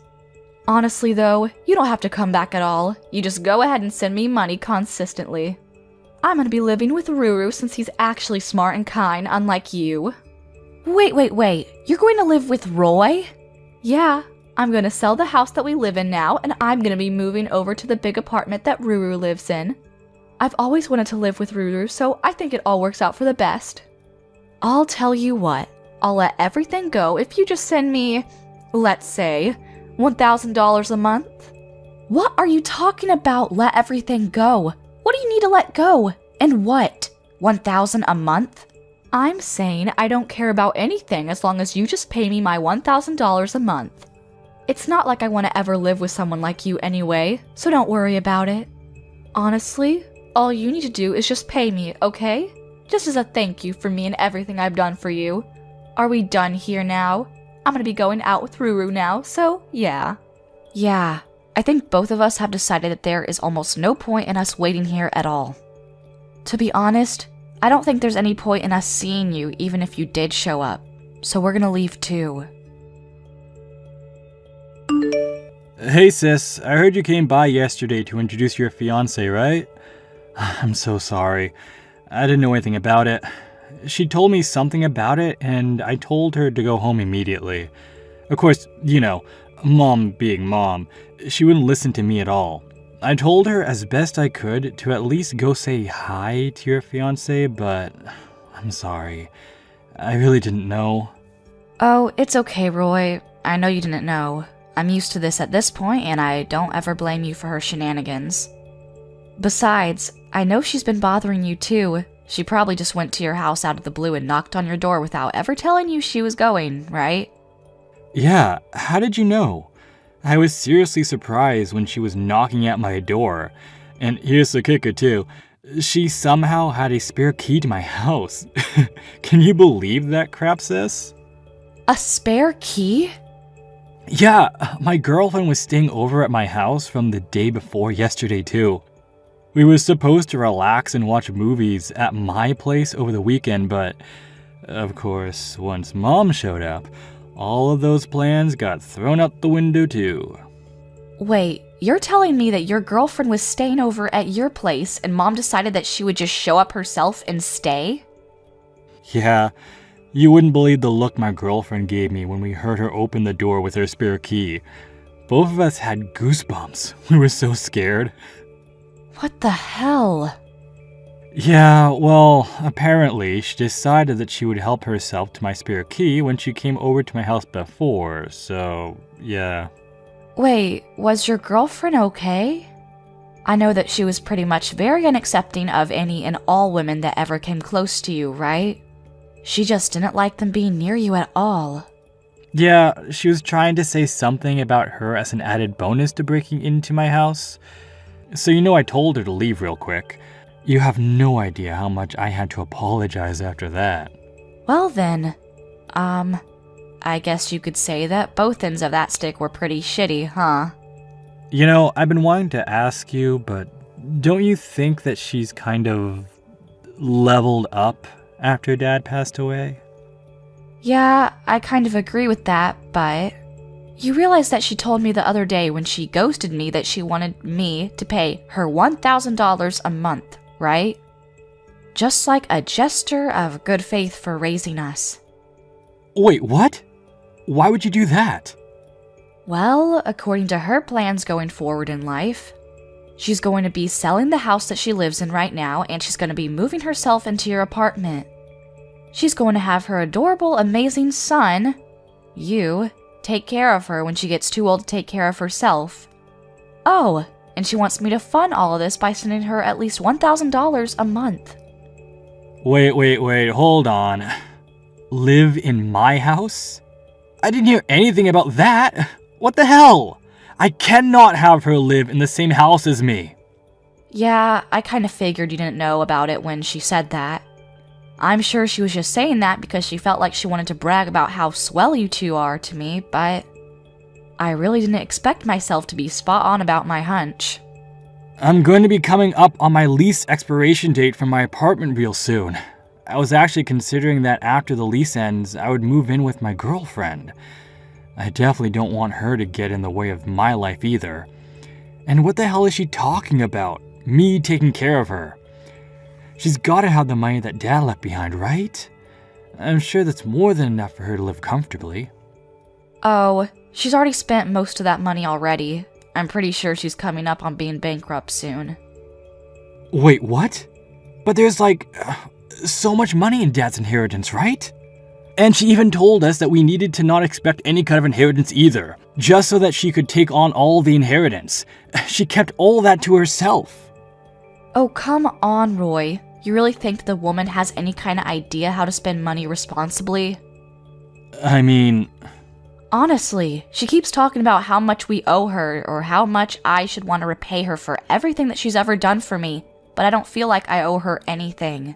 Honestly though, you don't have to come back at all. You just go ahead and send me money consistently. I'm gonna be living with Ruru since he's actually smart and kind, unlike you. Wait, you're going to live with Roy? Yeah, I'm gonna sell the house that we live in now, and I'm gonna be moving over to the big apartment that Ruru lives in. I've always wanted to live with Ruru, so I think it all works out for the best. I'll tell you what, I'll let everything go if you just send me, let's say, $1,000 a month. What are you talking about, let everything go? What do you need to let go? And what? $1,000 a month? I'm saying I don't care about anything as long as you just pay me my $1,000 a month. It's not like I want to ever live with someone like you anyway, so don't worry about it. Honestly, all you need to do is just pay me, okay? Just as a thank you for me and everything I've done for you. Are we done here now? I'm gonna be going out with Ruru now, so yeah. Yeah, I think both of us have decided that there is almost no point in us waiting here at all. To be honest, I don't think there's any point in us seeing you even if you did show up, so we're gonna leave too. Hey sis, I heard you came by yesterday to introduce your fiancé, right? I'm so sorry. I didn't know anything about it. She told me something about it, and I told her to go home immediately. Of course, you know, Mom being Mom, she wouldn't listen to me at all. I told her as best I could to at least go say hi to your fiancé, but I'm sorry. I really didn't know. Oh, it's okay, Roy. I know you didn't know. I'm used to this at this point, and I don't ever blame you for her shenanigans. Besides, I know she's been bothering you too. She probably just went to your house out of the blue and knocked on your door without ever telling you she was going, right? Yeah, how did you know? I was seriously surprised when she was knocking at my door. And here's the kicker too. She somehow had a spare key to my house. Can you believe that crap, sis? A spare key? Yeah, my girlfriend was staying over at my house from the day before yesterday too. We were supposed to relax and watch movies at my place over the weekend, but of course, once Mom showed up, all of those plans got thrown out the window too. Wait, you're telling me that your girlfriend was staying over at your place and Mom decided that she would just show up herself and stay? Yeah, you wouldn't believe the look my girlfriend gave me when we heard her open the door with her spare key. Both of us had goosebumps. We were so scared. What the hell? Yeah, well, apparently she decided that she would help herself to my spare key when she came over to my house before, so yeah. Wait, was your girlfriend okay? I know that she was pretty much very unaccepting of any and all women that ever came close to you, right? She just didn't like them being near you at all. Yeah, she was trying to say something about her as an added bonus to breaking into my house. So I told her to leave real quick. You have no idea how much I had to apologize after that. Well then, I guess you could say that both ends of that stick were pretty shitty, huh? I've been wanting to ask you, but don't you think that she's kind of leveled up after Dad passed away? Yeah, I kind of agree with that, but you realize that she told me the other day when she ghosted me that she wanted me to pay her $1,000 a month, right? Just like a gesture of good faith for raising us. Wait, what? Why would you do that? Well, according to her plans going forward in life, she's going to be selling the house that she lives in right now, and she's going to be moving herself into your apartment. She's going to have her adorable, amazing son, you, take care of her when she gets too old to take care of herself. Oh, and she wants me to fund all of this by sending her at least $1,000 a month. Wait, hold on. Live in my house? I didn't hear anything about that. What the hell? I cannot have her live in the same house as me. Yeah, I kind of figured you didn't know about it when she said that. I'm sure she was just saying that because she felt like she wanted to brag about how swell you two are to me, but I really didn't expect myself to be spot on about my hunch. I'm going to be coming up on my lease expiration date for my apartment real soon. I was actually considering that after the lease ends, I would move in with my girlfriend. I definitely don't want her to get in the way of my life either. And what the hell is she talking about? Me taking care of her? She's gotta have the money that Dad left behind, right? I'm sure that's more than enough for her to live comfortably. Oh, she's already spent most of that money already. I'm pretty sure she's coming up on being bankrupt soon. Wait, what? But there's so much money in Dad's inheritance, right? And she even told us that we needed to not expect any kind of inheritance either, just so that she could take on all the inheritance. She kept all that to herself. Oh, come on, Roy. You really think the woman has any kind of idea how to spend money responsibly? I mean... Honestly, she keeps talking about how much we owe her or how much I should want to repay her for everything that she's ever done for me, but I don't feel like I owe her anything.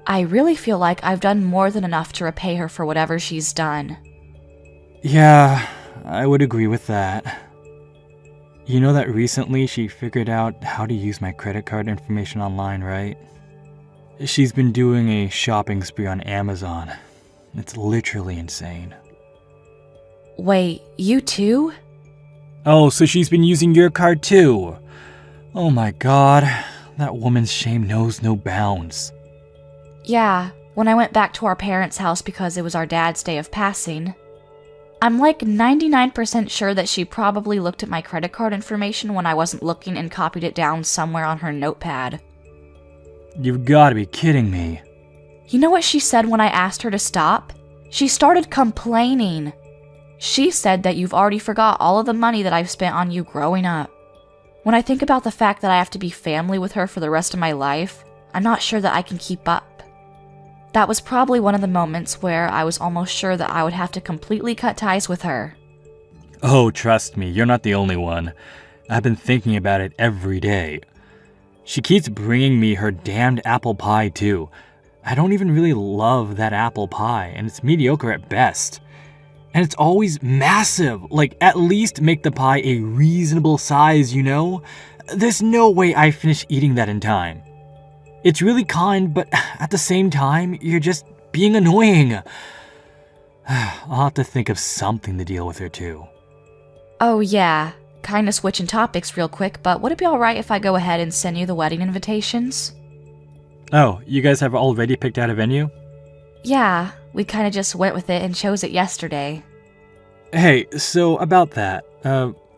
I really feel like I've done more than enough to repay her for whatever she's done. Yeah, I would agree with that. You know that recently she figured out how to use my credit card information online, right? She's been doing a shopping spree on Amazon. It's literally insane. Wait, you too? Oh, so she's been using your card too? Oh my god, that woman's shame knows no bounds. Yeah, when I went back to our parents' house because it was our dad's day of passing, I'm 99% sure that she probably looked at my credit card information when I wasn't looking and copied it down somewhere on her notepad. You've gotta be kidding me. You know what she said when I asked her to stop? She started complaining. She said that you've already forgot all of the money that I've spent on you growing up. When I think about the fact that I have to be family with her for the rest of my life, I'm not sure that I can keep up. That was probably one of the moments where I was almost sure that I would have to completely cut ties with her. Oh, trust me, you're not the only one. I've been thinking about it every day. She keeps bringing me her damned apple pie, too. I don't even really love that apple pie, and it's mediocre at best. And it's always massive. Like, at least make the pie a reasonable size, you know? There's no way I finish eating that in time. It's really kind, but at the same time, you're just being annoying. I'll have to think of something to deal with her, too. Oh yeah, kinda switching topics real quick, but would it be alright if I go ahead and send you the wedding invitations? Oh, you guys have already picked out a venue? Yeah, we kinda just went with it and chose it yesterday. Hey, so about that,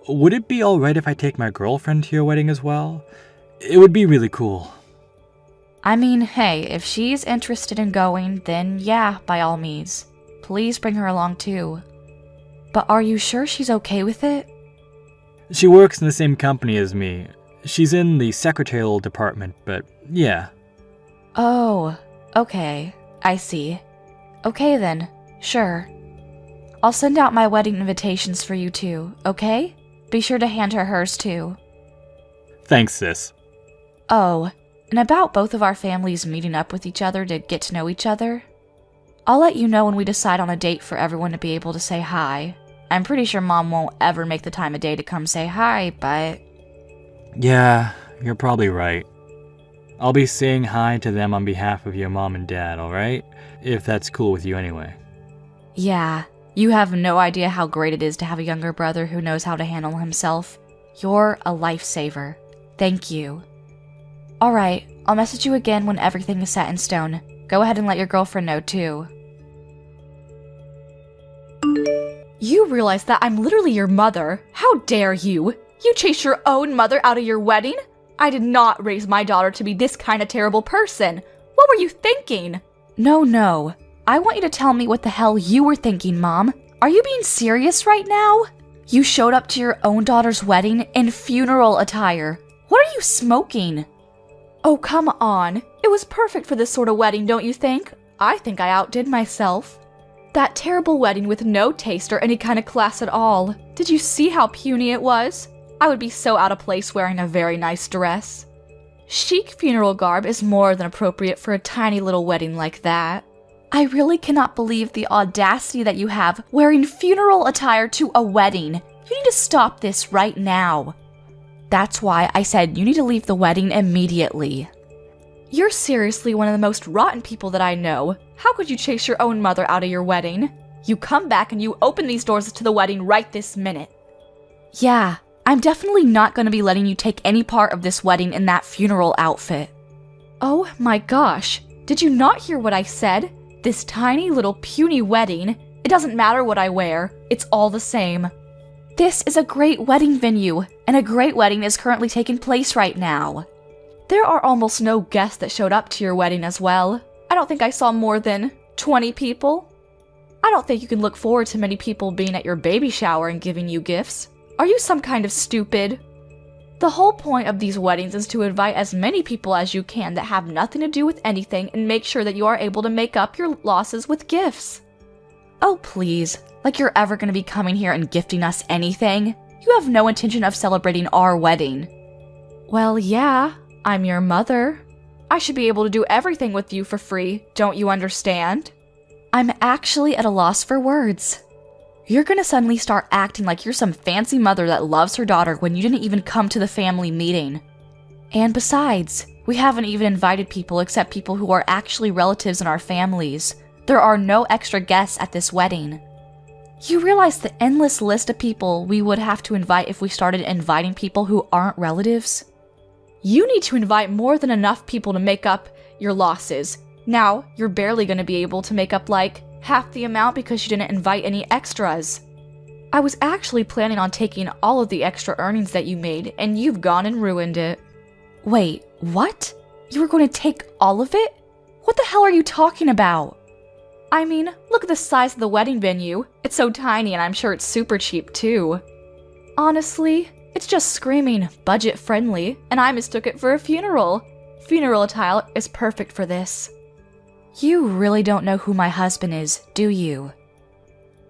would it be alright if I take my girlfriend to your wedding as well? It would be really cool. I mean, hey, if she's interested in going, then yeah, by all means. Please bring her along too. But are you sure she's okay with it? She works in the same company as me. She's in the secretarial department, but yeah. Oh, okay, I see. Okay then, sure. I'll send out my wedding invitations for you too, okay? Be sure to hand her hers too. Thanks, sis. Oh, and about both of our families meeting up with each other to get to know each other, I'll let you know when we decide on a date for everyone to be able to say hi. I'm pretty sure Mom won't ever make the time of day to come say hi, but... Yeah, you're probably right. I'll be saying hi to them on behalf of your mom and dad, alright? If that's cool with you anyway. Yeah, you have no idea how great it is to have a younger brother who knows how to handle himself. You're a lifesaver. Thank you. Alright, I'll message you again when everything is set in stone. Go ahead and let your girlfriend know too. You realize that I'm literally your mother. How dare you? You chased your own mother out of your wedding? I did not raise my daughter to be this kind of terrible person. What were you thinking? No. I want you to tell me what the hell you were thinking, Mom. Are you being serious right now? You showed up to your own daughter's wedding in funeral attire. What are you smoking? Oh, come on. It was perfect for this sort of wedding, don't you think? I think I outdid myself. That terrible wedding with no taste or any kind of class at all. Did you see how puny it was? I would be so out of place wearing a very nice dress. Chic funeral garb is more than appropriate for a tiny little wedding like that. I really cannot believe the audacity that you have wearing funeral attire to a wedding. You need to stop this right now. That's why I said you need to leave the wedding immediately. You're seriously one of the most rotten people that I know. How could you chase your own mother out of your wedding? You come back and you open these doors to the wedding right this minute. Yeah, I'm definitely not going to be letting you take any part of this wedding in that funeral outfit. Oh my gosh, did you not hear what I said? This tiny little puny wedding, it doesn't matter what I wear, it's all the same. This is a great wedding venue, and a great wedding is currently taking place right now. There are almost no guests that showed up to your wedding as well. I don't think I saw more than 20 people. I don't think you can look forward to many people being at your baby shower and giving you gifts. Are you some kind of stupid? The whole point of these weddings is to invite as many people as you can that have nothing to do with anything and make sure that you are able to make up your losses with gifts. Oh please, like you're ever going to be coming here and gifting us anything? You have no intention of celebrating our wedding. Well, yeah, I'm your mother. I should be able to do everything with you for free, don't you understand? I'm actually at a loss for words. You're gonna suddenly start acting like you're some fancy mother that loves her daughter when you didn't even come to the family meeting. And besides, we haven't even invited people except people who are actually relatives in our families. There are no extra guests at this wedding. You realize the endless list of people we would have to invite if we started inviting people who aren't relatives? You need to invite more than enough people to make up your losses. Now, you're barely going to be able to make up like half the amount because you didn't invite any extras. I was actually planning on taking all of the extra earnings that you made, and you've gone and ruined it. Wait, what? You were going to take all of it? What the hell are you talking about? I mean, look at the size of the wedding venue. It's so tiny and I'm sure it's super cheap too. Honestly, it's just screaming budget friendly, and I mistook it for a funeral. Funeral attire is perfect for this. You really don't know who my husband is, do you?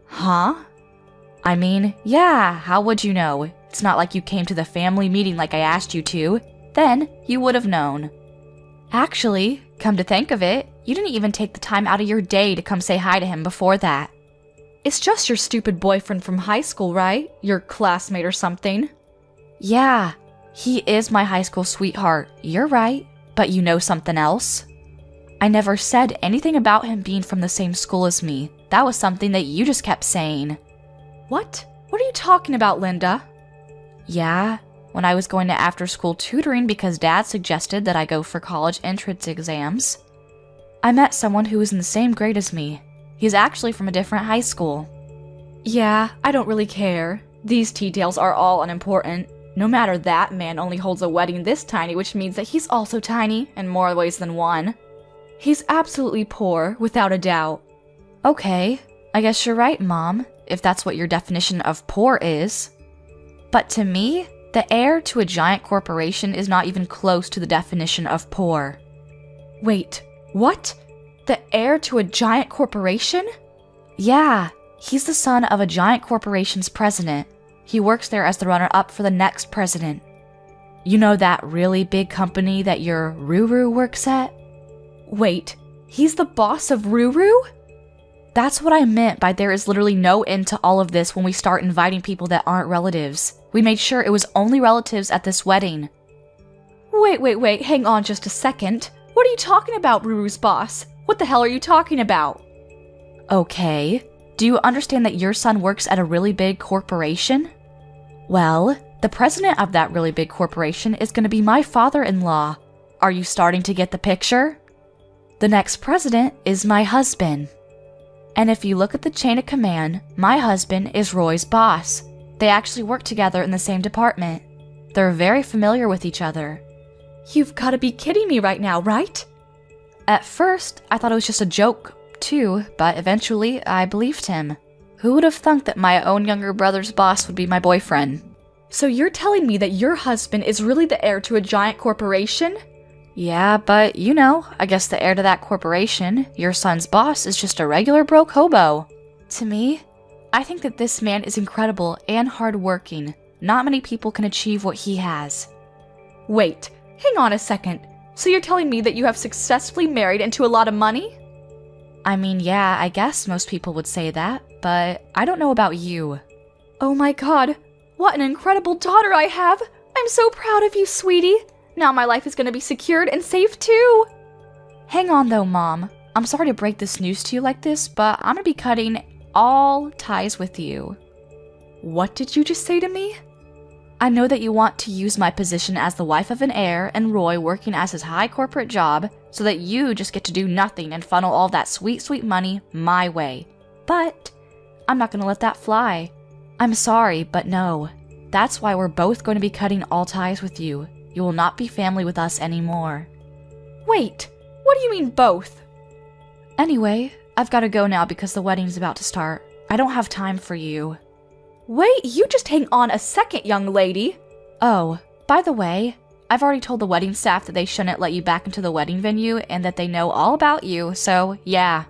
Huh? I mean, yeah, how would you know? It's not like you came to the family meeting like I asked you to. Then, you would have known. Actually, come to think of it, you didn't even take the time out of your day to come say hi to him before that. It's just your stupid boyfriend from high school, right? Your classmate or something. Yeah, he is my high school sweetheart, you're right. But you know something else? I never said anything about him being from the same school as me. That was something that you just kept saying. What? What are you talking about, Linda? Yeah, when I was going to after-school tutoring because Dad suggested that I go for college entrance exams, I met someone who was in the same grade as me. He's actually from a different high school. Yeah, I don't really care. These details are all unimportant. No matter, that man only holds a wedding this tiny, which means that he's also tiny in more ways than one. He's absolutely poor, without a doubt. Okay, I guess you're right, Mom, if that's what your definition of poor is. But to me, the heir to a giant corporation is not even close to the definition of poor. Wait, what? The heir to a giant corporation? Yeah, he's the son of a giant corporation's president. He works there as the runner-up for the next president. You know that really big company that your Ruru works at? Wait, he's the boss of Ruru? That's what I meant by there is literally no end to all of this when we start inviting people that aren't relatives. We made sure it was only relatives at this wedding. Wait, hang on just a second. What are you talking about, Ruru's boss? What the hell are you talking about? Okay, do you understand that your son works at a really big corporation? Well, the president of that really big corporation is going to be my father-in-law. Are you starting to get the picture? The next president is my husband. And if you look at the chain of command, my husband is Roy's boss. They actually work together in the same department. They're very familiar with each other. You've got to be kidding me right now, right? At first, I thought it was just a joke, too, but eventually I believed him. Who would have thunk that my own younger brother's boss would be my boyfriend? So you're telling me that your husband is really the heir to a giant corporation? Yeah, but you know, I guess the heir to that corporation, your son's boss, is just a regular broke hobo. To me, I think that this man is incredible and hardworking. Not many people can achieve what he has. Wait, hang on a second. So you're telling me that you have successfully married into a lot of money? I mean, yeah, I guess most people would say that, but I don't know about you. Oh my god, what an incredible daughter I have! I'm so proud of you, sweetie! Now my life is gonna be secured and safe too! Hang on though, Mom. I'm sorry to break this news to you like this, but I'm gonna be cutting all ties with you. What did you just say to me? I know that you want to use my position as the wife of an heir and Roy working as his high corporate job so that you just get to do nothing and funnel all that sweet, sweet money my way. But I'm not gonna let that fly. I'm sorry, but no. That's why we're both going to be cutting all ties with you. You will not be family with us anymore. Wait, what do you mean both? Anyway, I've got to go now because the wedding's about to start. I don't have time for you. Wait, you just hang on a second, young lady. Oh, by the way, I've already told the wedding staff that they shouldn't let you back into the wedding venue and that they know all about you, so yeah.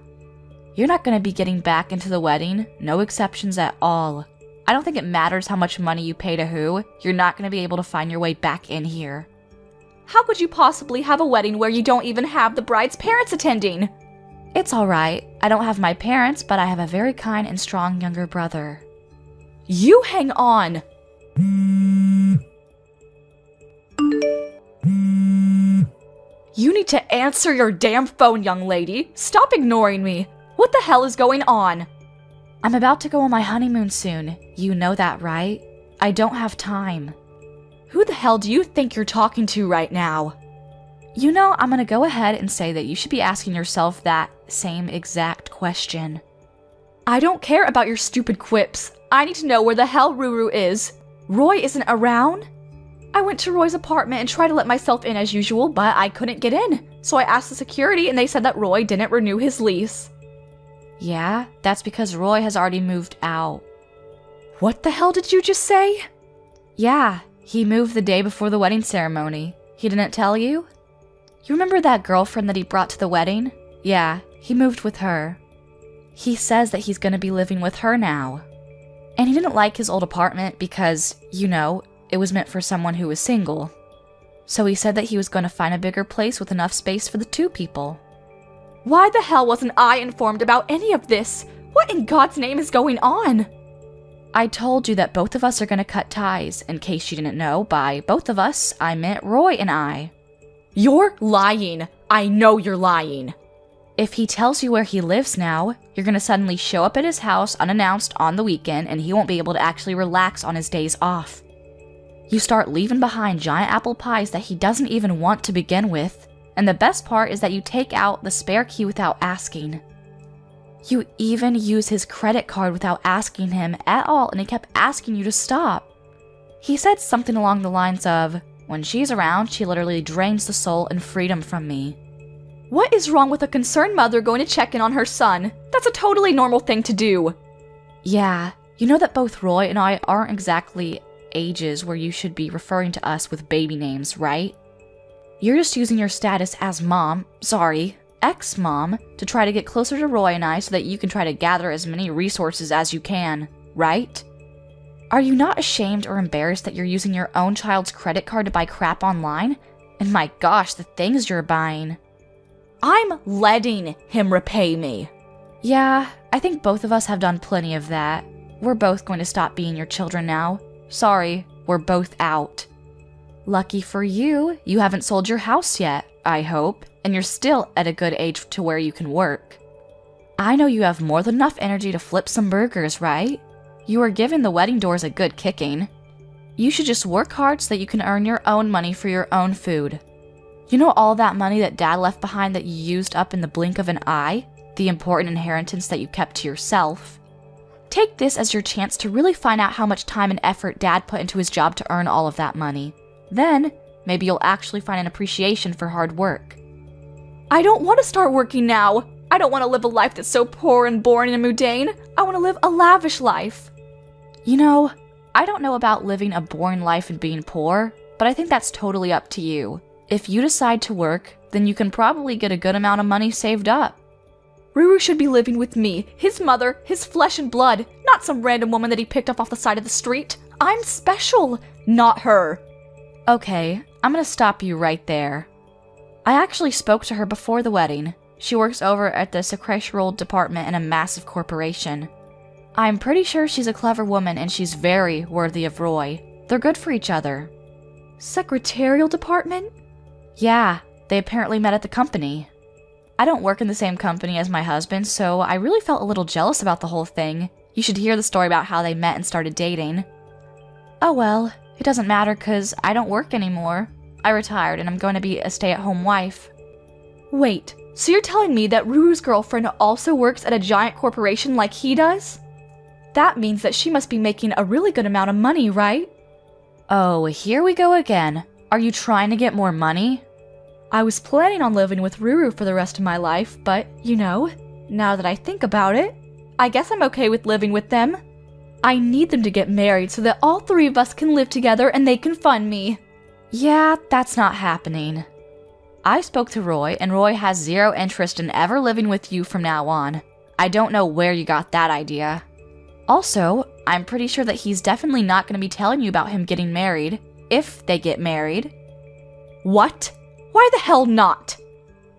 You're not going to be getting back into the wedding, no exceptions at all. I don't think it matters how much money you pay to who, you're not going to be able to find your way back in here. How could you possibly have a wedding where you don't even have the bride's parents attending? It's alright, I don't have my parents, but I have a very kind and strong younger brother. You hang on! You need to answer your damn phone, young lady! Stop ignoring me! What the hell is going on? I'm about to go on my honeymoon soon. You know that, right? I don't have time. Who the hell do you think you're talking to right now? You know, I'm gonna go ahead and say that you should be asking yourself that same exact question. I don't care about your stupid quips. I need to know where the hell Ruru is. Roy isn't around? I went to Roy's apartment and tried to let myself in as usual, but I couldn't get in. So I asked the security and they said that Roy didn't renew his lease. Yeah, that's because Roy has already moved out. What the hell did you just say? Yeah, he moved the day before the wedding ceremony. He didn't tell you? You remember that girlfriend that he brought to the wedding? Yeah, he moved with her. He says that he's gonna be living with her now. And he didn't like his old apartment because, you know, it was meant for someone who was single. So he said that he was gonna find a bigger place with enough space for the two people. Why the hell wasn't I informed about any of this? What in God's name is going on? I told you that both of us are gonna cut ties. In case you didn't know, by both of us, I meant Roy and I. You're lying. I know you're lying. If he tells you where he lives now, you're gonna suddenly show up at his house unannounced on the weekend and he won't be able to actually relax on his days off. You start leaving behind giant apple pies that he doesn't even want to begin with. And the best part is that you take out the spare key without asking. You even use his credit card without asking him at all, and he kept asking you to stop. He said something along the lines of, "When she's around, she literally drains the soul and freedom from me." What is wrong with a concerned mother going to check in on her son? That's a totally normal thing to do. Yeah, you know that both Roy and I aren't exactly ages where you should be referring to us with baby names, right? You're just using your status as ex-mom, to try to get closer to Roy and I so that you can try to gather as many resources as you can, right? Are you not ashamed or embarrassed that you're using your own child's credit card to buy crap online? And my gosh, the things you're buying. I'm letting him repay me. Yeah, I think both of us have done plenty of that. We're both going to stop being your children now. Sorry, we're both out. Lucky for you, you haven't sold your house yet, I hope, and you're still at a good age to where you can work. I know you have more than enough energy to flip some burgers, right? You are giving the wedding doors a good kicking. You should just work hard so that you can earn your own money for your own food. You know all that money that Dad left behind that you used up in the blink of an eye? The important inheritance that you kept to yourself? Take this as your chance to really find out how much time and effort Dad put into his job to earn all of that money. Then, maybe you'll actually find an appreciation for hard work. I don't want to start working now. I don't want to live a life that's so poor and boring and mundane. I want to live a lavish life. You know, I don't know about living a boring life and being poor, but I think that's totally up to you. If you decide to work, then you can probably get a good amount of money saved up. Ruru should be living with me, his mother, his flesh and blood, not some random woman that he picked up off the side of the street. I'm special, not her. Okay, I'm gonna stop you right there. I actually spoke to her before the wedding. She works over at the secretarial department in a massive corporation. I'm pretty sure she's a clever woman and she's very worthy of Roy. They're good for each other. Secretarial department? Yeah, they apparently met at the company. I don't work in the same company as my husband, so I really felt a little jealous about the whole thing. You should hear the story about how they met and started dating. Oh well. It doesn't matter because I don't work anymore. I retired and I'm going to be a stay-at-home wife. Wait, so you're telling me that Ruru's girlfriend also works at a giant corporation like he does? That means that she must be making a really good amount of money, right? Oh, here we go again. Are you trying to get more money? I was planning on living with Ruru for the rest of my life, but, you know, now that I think about it, I guess I'm okay with living with them. I need them to get married so that all three of us can live together and they can fund me. Yeah, that's not happening. I spoke to Roy, and Roy has zero interest in ever living with you from now on. I don't know where you got that idea. Also, I'm pretty sure that he's definitely not going to be telling you about him getting married, if they get married. What? Why the hell not?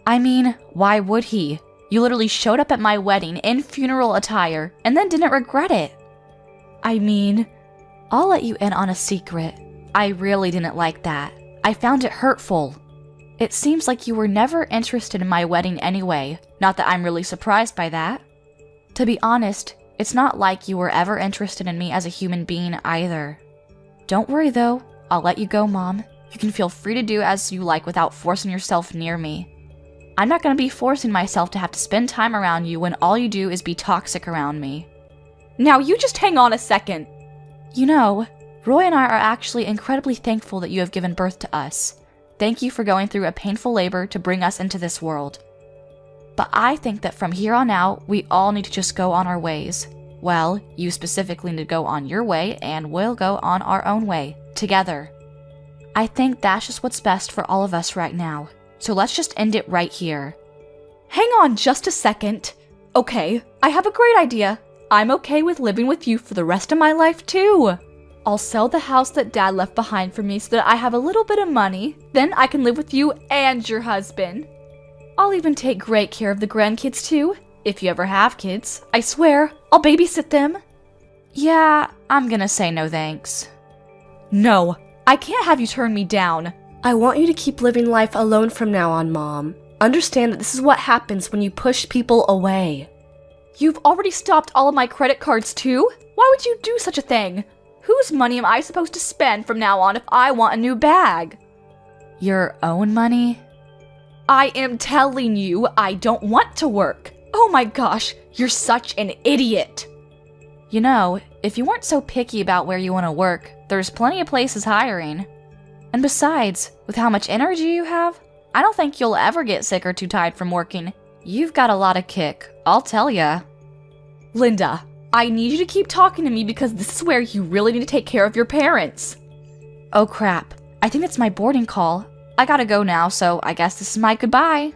I mean, why would he? You literally showed up at my wedding in funeral attire, and then didn't regret it. I mean, I'll let you in on a secret. I really didn't like that. I found it hurtful. It seems like you were never interested in my wedding anyway. Not that I'm really surprised by that. To be honest, it's not like you were ever interested in me as a human being either. Don't worry though, I'll let you go, Mom. You can feel free to do as you like without forcing yourself near me. I'm not going to be forcing myself to have to spend time around you when all you do is be toxic around me. Now you just hang on a second. You know, Roy and I are actually incredibly thankful that you have given birth to us. Thank you for going through a painful labor to bring us into this world. But I think that from here on out, we all need to just go on our ways. Well, you specifically need to go on your way, and we'll go on our own way, together. I think that's just what's best for all of us right now. So let's just end it right here. Hang on just a second. Okay, I have a great idea. I'm okay with living with you for the rest of my life too. I'll sell the house that Dad left behind for me so that I have a little bit of money. Then I can live with you and your husband. I'll even take great care of the grandkids too. If you ever have kids, I swear, I'll babysit them. Yeah, I'm gonna say no thanks. No, I can't have you turn me down. I want you to keep living life alone from now on, Mom. Understand that this is what happens when you push people away. You've already stopped all of my credit cards too? Why would you do such a thing? Whose money am I supposed to spend from now on if I want a new bag? Your own money? I am telling you, I don't want to work. Oh my gosh, you're such an idiot. You know, if you weren't so picky about where you want to work, there's plenty of places hiring. And besides, with how much energy you have, I don't think you'll ever get sick or too tired from working. You've got a lot of kick, I'll tell ya. Linda, I need you to keep talking to me because this is where you really need to take care of your parents. Oh crap, I think it's my boarding call. I gotta go now, so I guess this is my goodbye.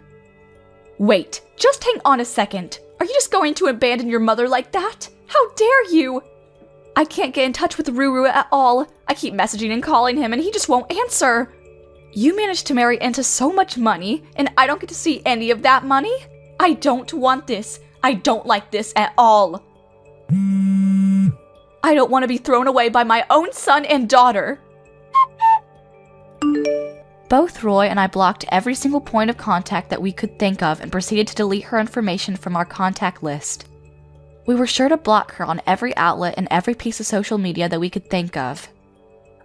Wait, just hang on a second. Are you just going to abandon your mother like that? How dare you? I can't get in touch with Ruru at all. I keep messaging and calling him and he just won't answer. You managed to marry into so much money, and I don't get to see any of that money? I don't want this. I don't like this at all. I don't want to be thrown away by my own son and daughter. Both Roy and I blocked every single point of contact that we could think of and proceeded to delete her information from our contact list. We were sure to block her on every outlet and every piece of social media that we could think of.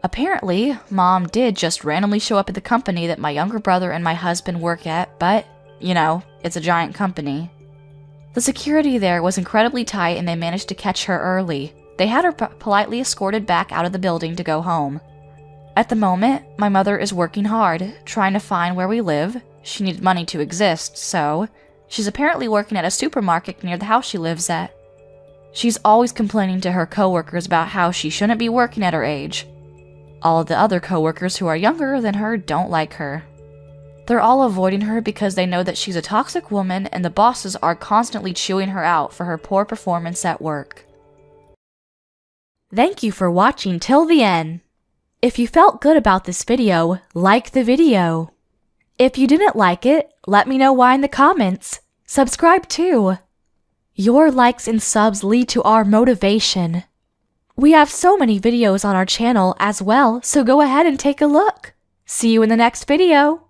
Apparently, Mom did just randomly show up at the company that my younger brother and my husband work at, but, you know, it's a giant company. The security there was incredibly tight and they managed to catch her early. They had her politely escorted back out of the building to go home. At the moment, my mother is working hard, trying to find where we live. She needed money to exist, so she's apparently working at a supermarket near the house she lives at. She's always complaining to her coworkers about how she shouldn't be working at her age. All of the other coworkers who are younger than her don't like her. They're all avoiding her because they know that she's a toxic woman and the bosses are constantly chewing her out for her poor performance at work. Thank you for watching till the end. If you felt good about this video, like the video. If you didn't like it, let me know why in the comments. Subscribe too. Your likes and subs lead to our motivation. We have so many videos on our channel as well, so go ahead and take a look. See you in the next video.